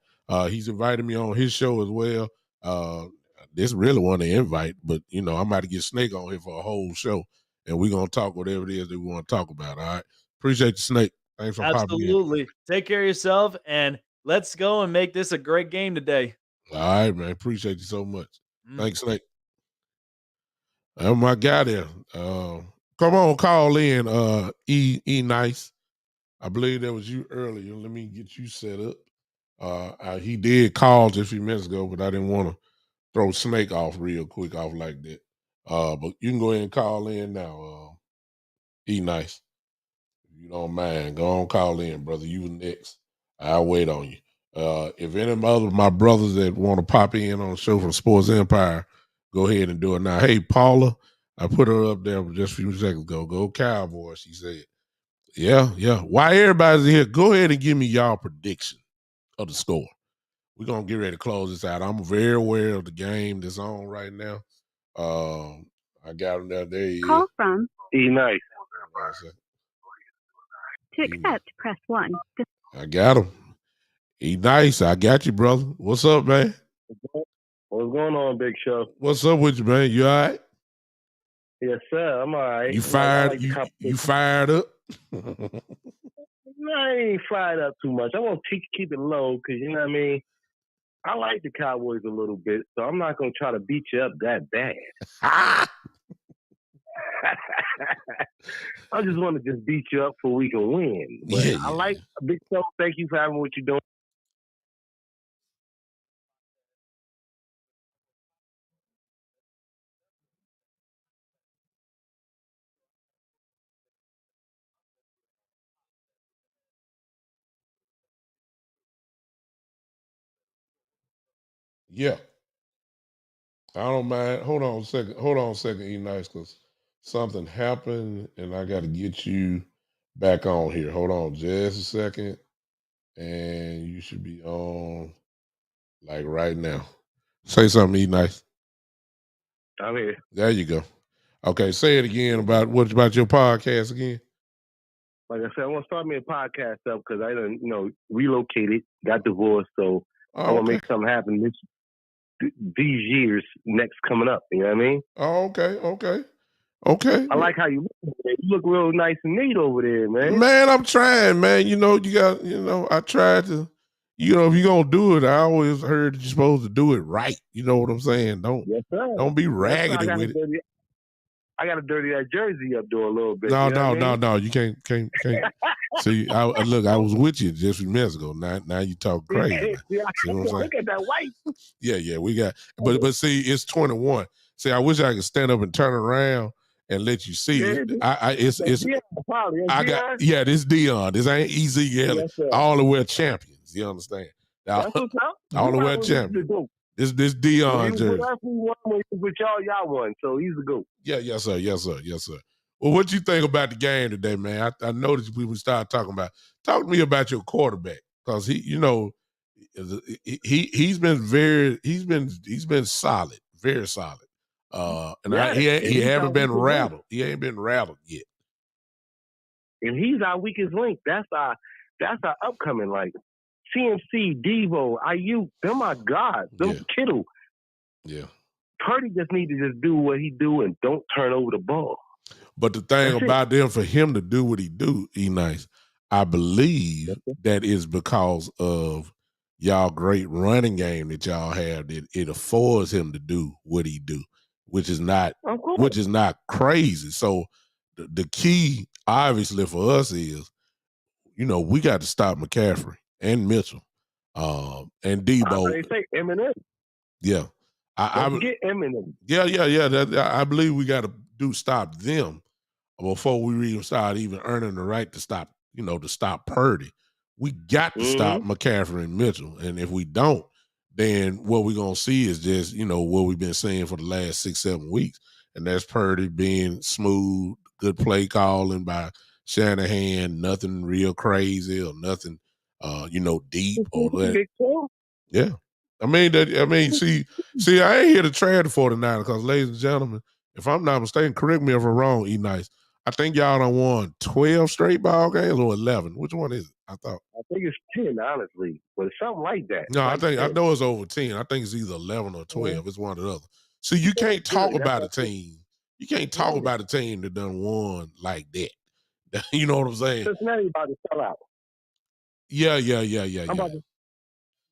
He's invited me on his show as well. This really want to invite, but I'm about to get Snake on here for a whole show, and we're gonna talk whatever it is that we want to talk about. All right. Appreciate you, Snake. Thanks for popping in. Absolutely. Take care of yourself and let's go and make this a great game today. All right, man. Appreciate you so much. Thanks, Snake. Oh my guy there. Come on, call in. E Nice. I believe that was you earlier. Let me get you set up. He did call just a few minutes ago, but I didn't want to throw Snake off real quick off like that. But you can go ahead and call in now. E Nice. If you don't mind, go on, call in, brother. You next. I'll wait on you. If any other of my brothers that want to pop in on the show from Sports Empire, go ahead and do it now. Hey, Paula, I put her up there just a few seconds ago. Go Cowboys, she said. Yeah. Why everybody's here, go ahead and give me y'all prediction of the score. We're going to get ready to close this out. I'm very aware of the game that's on right now. I got him there. There he is. Call from Nice. to accept, press 1. I got him. Nice. I got you, brother. What's up, man? What's going on, Big Show? What's up with you, man? You all right? Yes, sir. I'm all right. You fired? You fired up? I ain't fired up too much. I want to keep it low because, you know what I mean? I like the Cowboys a little bit, so I'm not going to try to beat you up that bad. I just want to just beat you up so we can win. But I like Big Show. Thank you for having what you're doing. Yeah. I don't mind. Hold on a second, E Nice, because something happened and I got to get you back on here. Hold on just a second. And you should be on like right now. Say something, E Nice. I'm here. There you go. Okay, say it again about your podcast again. Like I said, I want to start me a podcast up because I done, relocated, got divorced, so I want to make something happen these years next coming up. You know what I mean? Oh, okay. I like how you look. You look real nice and neat over there, man. Man, I'm trying, man. I tried to, if you're gonna do it, I always heard you're supposed to do it right. You know what I'm saying? Don't be raggedy with it. I got to dirty that jersey up there a little bit. No. You can't. See, I was with you just a few minutes ago. Now you talk crazy. See what I'm saying? Look at that white. Yeah, we got. But see, it's 21. See, I wish I could stand up and turn around and let you see it. This Dion. This ain't easy. All the way champions. You understand? That's what's up. All the way champions. This Dion jersey. With y'all won, so he's the GOAT. Yeah, yes, sir. Well, what you think about the game today, man? I noticed we started talking about. Talk to me about your quarterback, because he's been solid, very solid. He haven't been rattled. He ain't been rattled yet. And he's our weakest link. That's our upcoming, like CMC, Devo, IU. They're my God. Kittle. Yeah. Purdy just need to just do what he do and don't turn over the ball. But the thing about them, for him to do what he do, E-Nice, I believe that is because of y'all great running game that y'all have, that it affords him to do what he do, which is not crazy. So the key, obviously, for us is, we got to stop McCaffrey and Mitchell, and Debo. They say Eminem. Yeah. Don't get Eminem. Yeah. I believe we got to stop them before we even start even earning the right to stop, to stop Purdy. We got to stop McCaffrey and Mitchell. And if we don't, then what we're going to see is just, what we've been seeing for the last 6-7 weeks. And that's Purdy being smooth, good play calling by Shanahan, nothing real crazy or nothing, deep or that. Yeah. See, I ain't here to trade the 49ers because, ladies and gentlemen, if I'm not mistaken, correct me if I'm wrong, E-Nice, I think y'all done won 12 straight ball games or 11. Which one is it? I think it's 10, honestly, but it's something like that. No, I know it's over 10. I think it's either 11 or 12. It's one or the other. So you can't talk about a team. You can't talk about a team that done won like that. You know what I'm saying? Cincinnati about to sell out. Yeah.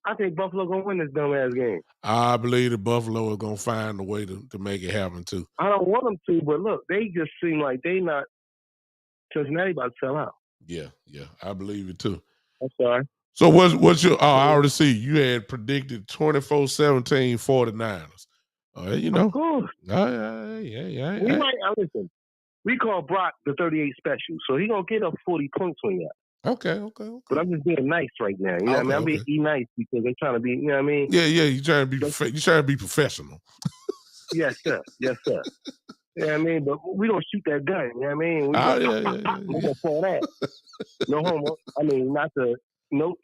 I think Buffalo gonna win this dumbass game. I believe that Buffalo is gonna find a way to make it happen too. I don't want them to, but look, they just seem like they not. Cincinnati about to sell out. Yeah, I believe it too. I'm sorry. So what's your? I already see you had predicted 24-17 49ers. Of course. Yeah. We might listen. We call Brock the 38 special, so he gonna get up 40 points on you. Okay. But I'm just being nice right now. You know what I mean? I'm being nice because they're trying to be, you know what I mean? Yeah, you trying to be professional. Yes, sir. Yeah, I mean, but we don't shoot that gun. You know what I mean? We Oh, go yeah, pop, pop, yeah, pop. yeah, We yeah. gonna pull that. No homo. I mean, not the no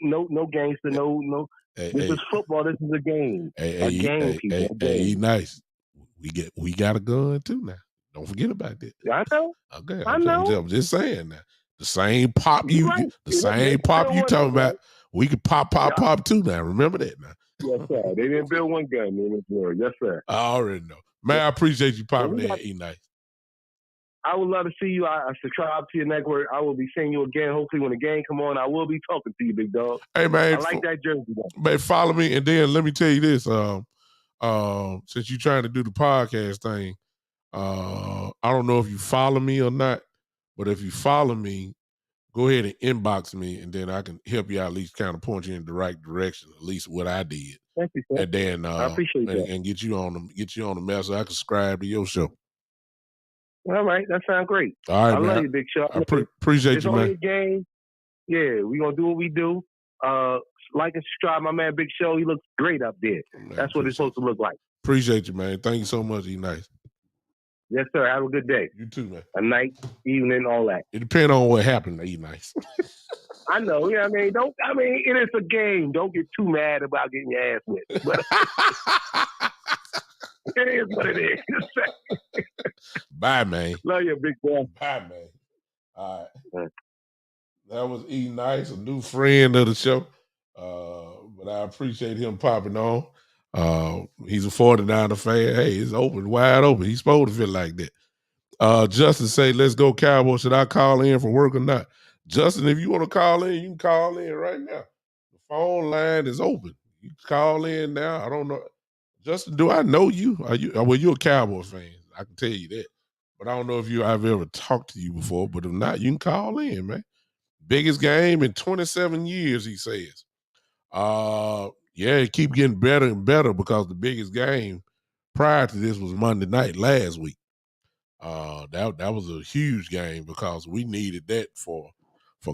gangster. No. Hey, This hey, is football. This is a game. A hey, game, hey, people. hey, A hey, game. nice. We got a gun too now. Don't forget about that. I know. Okay, I know. I'm just saying now. The same pop You right. the They same didn't pop build you one though, talking bro. about. We can pop Yeah. too now. Remember that now. Yes, sir. They didn't build one gun in this world. Yes, sir. I already know. Man, I appreciate you popping in, E-Nice. I would love to see you. I subscribe to your network. I will be seeing you again. Hopefully, when the game come on, I will be talking to you, big dog. Hey, man. I like that jersey, though. Man, follow me. And then let me tell you this. Since you're trying to do the podcast thing, I don't know if you follow me or not, but if you follow me, go ahead and inbox me, and then I can help you out, at least kind of point you in the right direction, at least what I did. Thank you, sir. And then I appreciate that. And get you on the mess so I can subscribe to your show. All right, that sounds great. All right, I man. love you, Big Show. I appreciate you, man. It's only a game. Yeah, we're going to do what we do. Like and subscribe, my man Big Show. He looks great up there. Man, that's what it's supposed to look like. Appreciate you, man. Thank you so much, E-Nice. Yes, sir. Have a good day. You too, man. A night, evening, all that. It depends on what happened to E-Nice. I know. Yeah, I mean, it is a game. Don't get too mad about getting your ass whipped. But it is what it is. Bye, man. Love you, big boy. Bye, man. All right. That was E-Nice, a new friend of the show. But I appreciate him popping on. He's a 49er fan. Hey, it's open, wide open. He's supposed to feel like that. Justin say, let's go Cowboys. Should I call in for work or not? Justin, if you want to call in, you can call in right now. The phone line is open. You can call in now. I don't know. Justin, do I know you? Well, you're a Cowboys fan. I can tell you that. But I don't know if I've ever talked to you before. But if not, you can call in, man. Biggest game in 27 years, he says. Yeah, it keep getting better and better because the biggest game prior to this was Monday night last week. That was a huge game because we needed that for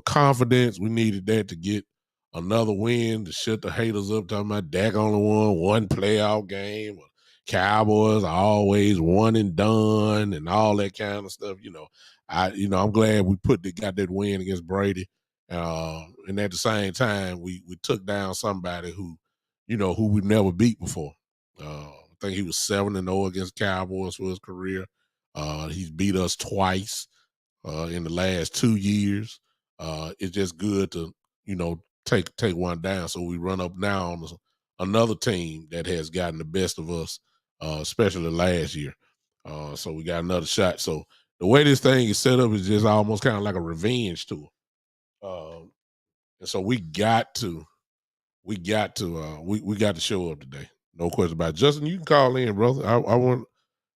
confidence. We needed that to get another win to shut the haters up. Talking about Dak only won one playoff game. Cowboys are always one and done and all that kind of stuff. I'm glad we got that win against Brady. And at the same time, we took down somebody who we've never beat before. I think he was 7-0 against Cowboys for his career. He's beat us twice in the last 2 years. It's just good to, take one down. So we run up now on another team that has gotten the best of us, especially last year. So we got another shot. So the way this thing is set up is just almost kind of like a revenge tour. And so we got to show up today. No question about it. Justin, you can call in, brother. I want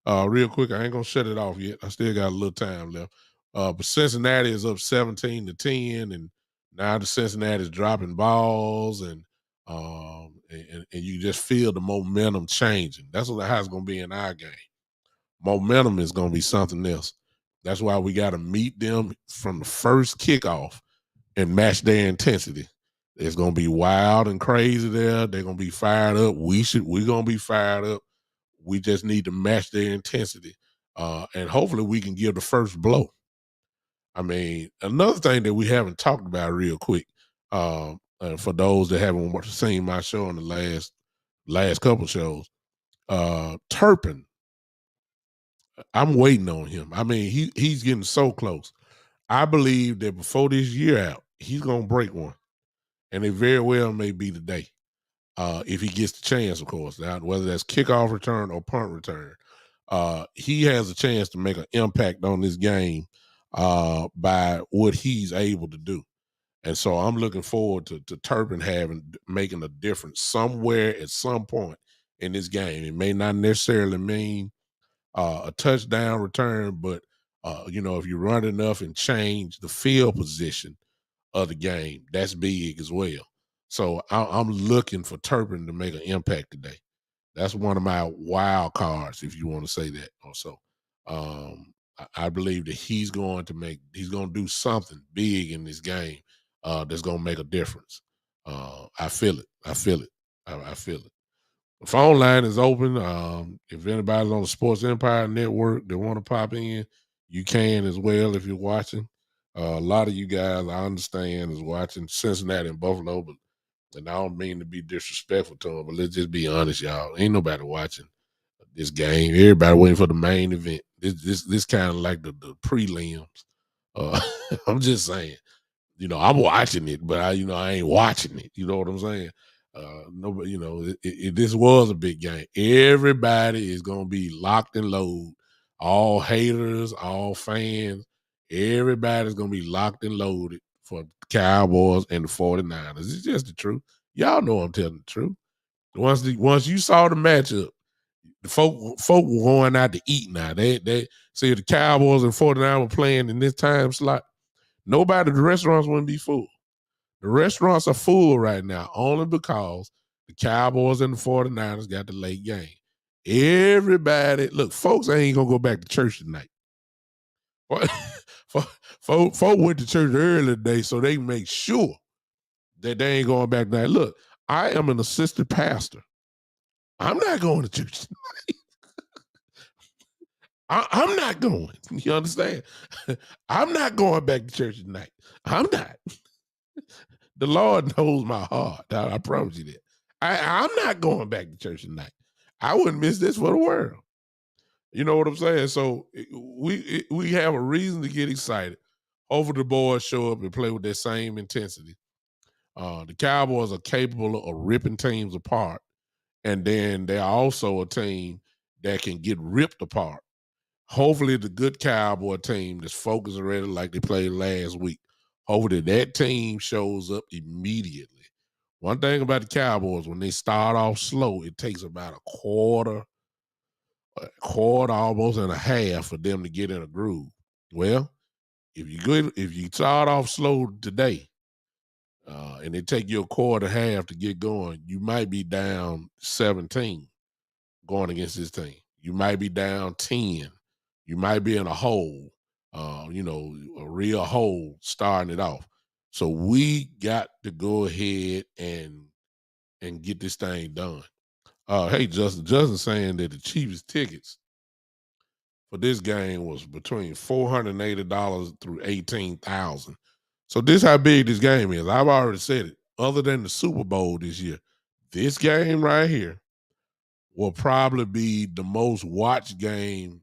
real quick. I ain't gonna shut it off yet. I still got a little time left. But Cincinnati is up 17-10, and now the Cincinnati is dropping balls, and you just feel the momentum changing. That's how it's gonna be in our game. Momentum is gonna be something else. That's why we got to meet them from the first kickoff and match their intensity. It's gonna be wild and crazy there. They're gonna be fired up. We're gonna be fired up. We just need to match their intensity. And hopefully we can give the first blow. I mean, another thing that we haven't talked about real quick, for those that haven't seen my show in the last couple shows, Turpin, I'm waiting on him. I mean, he's getting so close. I believe that before this year out, he's going to break one. And it very well may be today. If he gets the chance, of course. Now, whether that's kickoff return or punt return, he has a chance to make an impact on this game by what he's able to do. And so I'm looking forward to Turpin making a difference somewhere at some point in this game. It may not necessarily mean a touchdown return, but if you run enough and change the field position of the game, that's big as well. So I'm looking for Turpin to make an impact today. That's one of my wild cards, if you want to say that. Also, I believe that he's going to do something big in this game that's going to make a difference. I feel it. I feel it. The phone line is open. If anybody's on the Sports Empire Network that want to pop in, you can as well if you're watching. A lot of you guys, I understand, is watching Cincinnati and Buffalo, but and I don't mean to be disrespectful to them, but let's just be honest, y'all. Ain't nobody watching this game. Everybody waiting for the main event. This kind of like the prelims. I'm just saying. I'm watching it, but I ain't watching it. You know what I'm saying? Nobody, this was a big game. Everybody is gonna be locked and loaded. All haters, all fans, everybody's gonna be locked and loaded for the Cowboys and the 49ers. It's just the truth. Y'all know I'm telling the truth. Once you saw the matchup, the folk were going out to eat now. They say the Cowboys and 49ers were playing in this time slot. The restaurants wouldn't be full. The restaurants are full right now only because the Cowboys and the 49ers got the late game. Everybody, look, folks ain't going to go back to church tonight. Folk went to church early today so they can make sure that they ain't going back tonight. Look, I am an assistant pastor. I'm not going to church tonight. I'm not going. You understand? I'm not going back to church tonight. I'm not. The Lord knows my heart. I promise you that. I'm not going back to church tonight. I wouldn't miss this for the world. You know what I'm saying? So we have a reason to get excited. Hopefully the boys show up and play with that same intensity. The Cowboys are capable of ripping teams apart, and then they're also a team that can get ripped apart. Hopefully the good Cowboy team that's focused already like they played last week, hopefully that team shows up immediately. One thing about the Cowboys, when they start off slow, it takes about a quarter almost and a half for them to get in a groove. Well, if you start off slow today, and it take you a quarter half to get going, you might be down 17 going against this team. You might be down 10. You might be in a hole, a real hole starting it off. So we got to go ahead and get this thing done. Hey, Justin saying that the cheapest tickets for this game was between $480 through $18,000. So this how big this game is. I've already said it. Other than the Super Bowl this year, this game right here will probably be the most watched game.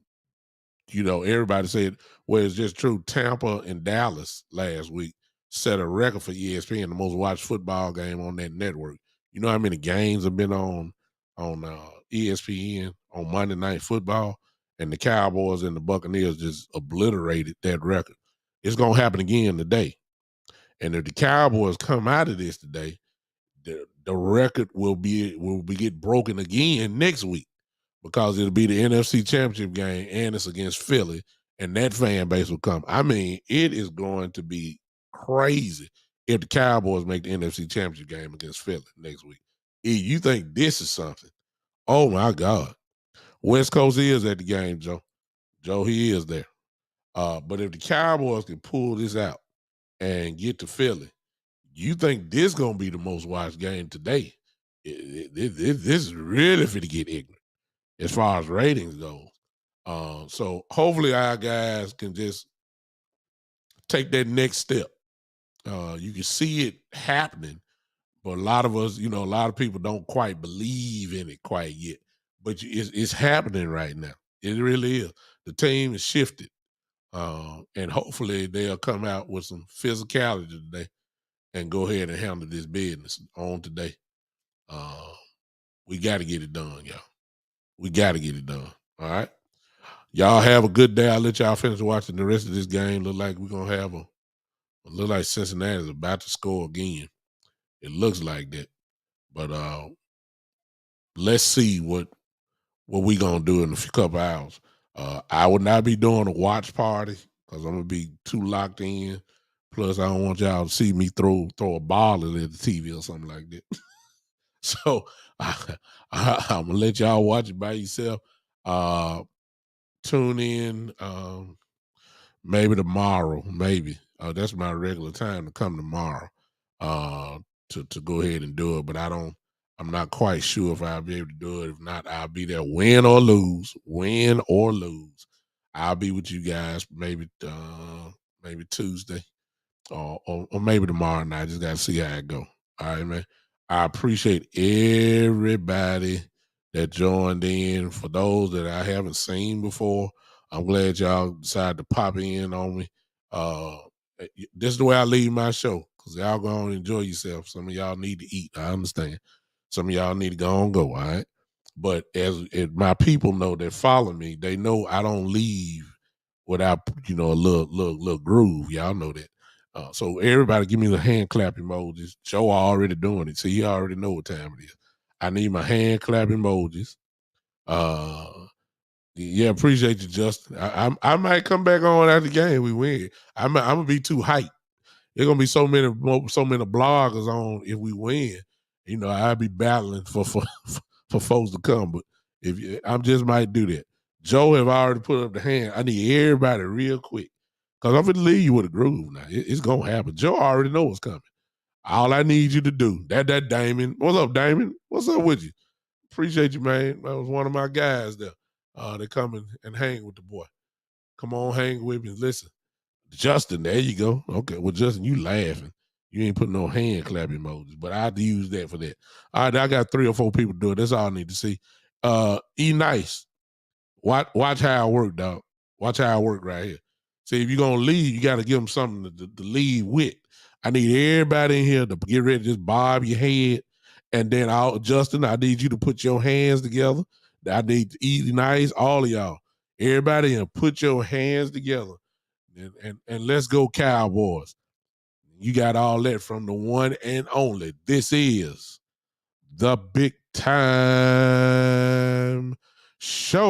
Everybody said, well, it's just true. Tampa and Dallas last week set a record for ESPN, the most watched football game on that network. You know how many games have been on ESPN on Monday Night Football, and the Cowboys and the Buccaneers just obliterated that record. It's gonna happen again today, and if the Cowboys come out of this today, the record will get broken again next week, because it'll be the NFC Championship game and it's against Philly, and that fan base will come. I mean, it is going to be crazy if the Cowboys make the NFC Championship game against Philly next week. You think this is something? Oh my God. West Coast is at the game, Joe. Joe, he is there. But if the Cowboys can pull this out and get to Philly, you think this is going to be the most watched game today? This is really for to get ignorant as far as ratings goes. So hopefully our guys can just take that next step. You can see it happening, but a lot of us, a lot of people don't quite believe in it quite yet. But it's happening right now. It really is. The team is shifted, and hopefully they'll come out with some physicality today and go ahead and handle this business on today. We got to get it done, y'all. We got to get it done. All right. Y'all have a good day. I'll let y'all finish watching the rest of this game. Look like we're gonna have look like Cincinnati's about to score again. It looks like that. But let's see what we gonna do in a couple hours. I would not be doing a watch party because I'm gonna be too locked in. Plus, I don't want y'all to see me throw a ball at the TV or something like that. So I'm gonna let y'all watch it by yourself. Tune in maybe tomorrow, maybe. That's my regular time to come tomorrow to go ahead and do it. But I don't I'm not quite sure if I'll be able to do it. If not, I'll be there, win or lose. Win or lose. I'll be with you guys maybe Tuesday or maybe tomorrow night. Just gotta see how it go. All right, man. I appreciate everybody that joined in. For those that I haven't seen before, I'm glad y'all decided to pop in on me. This is the way I leave my show, because y'all go on and enjoy yourself. Some of y'all need to eat. I understand. Some of y'all need to go on go, all right? But as my people know that follow me, they know I don't leave without, a little groove. Y'all know that. So everybody give me the hand clap emojis. Joe already doing it. So you already know what time it is. I need my hand clap emojis. Yeah, appreciate you, Justin. I might come back on after the game. We win. I'm gonna be too hyped. There's gonna be so many bloggers on if we win. I'll be battling for folks to come. But I just might do that. Joe have already put up the hand. I need everybody real quick, because I'm gonna leave you with a groove now. It's gonna happen. Joe already knows what's coming. All I need you to do, that Damon. What's up, Damon? What's up with you? Appreciate you, man. That was one of my guys there. They come and hang with the boy. Come on, hang with me. Listen. Justin, there you go. Okay, well, Justin, you laughing. You ain't putting no hand clap emojis, but I'd use that for that. All right, I got 3 or 4 people do it. That's all I need to see. Nice. Watch how I work, dog. Watch how I work right here. See, if you're gonna leave, you got to give them something to leave with. I need everybody in here to get ready to just bob your head, and then Justin, I need you to put your hands together. I need to eat nice, all of y'all. Everybody in, put your hands together. And let's go Cowboys. You got all that from the one and only. This is the Big Time Show.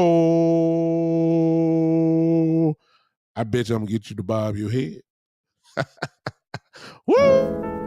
I bet you I'm going to get you to bob your head. Woo!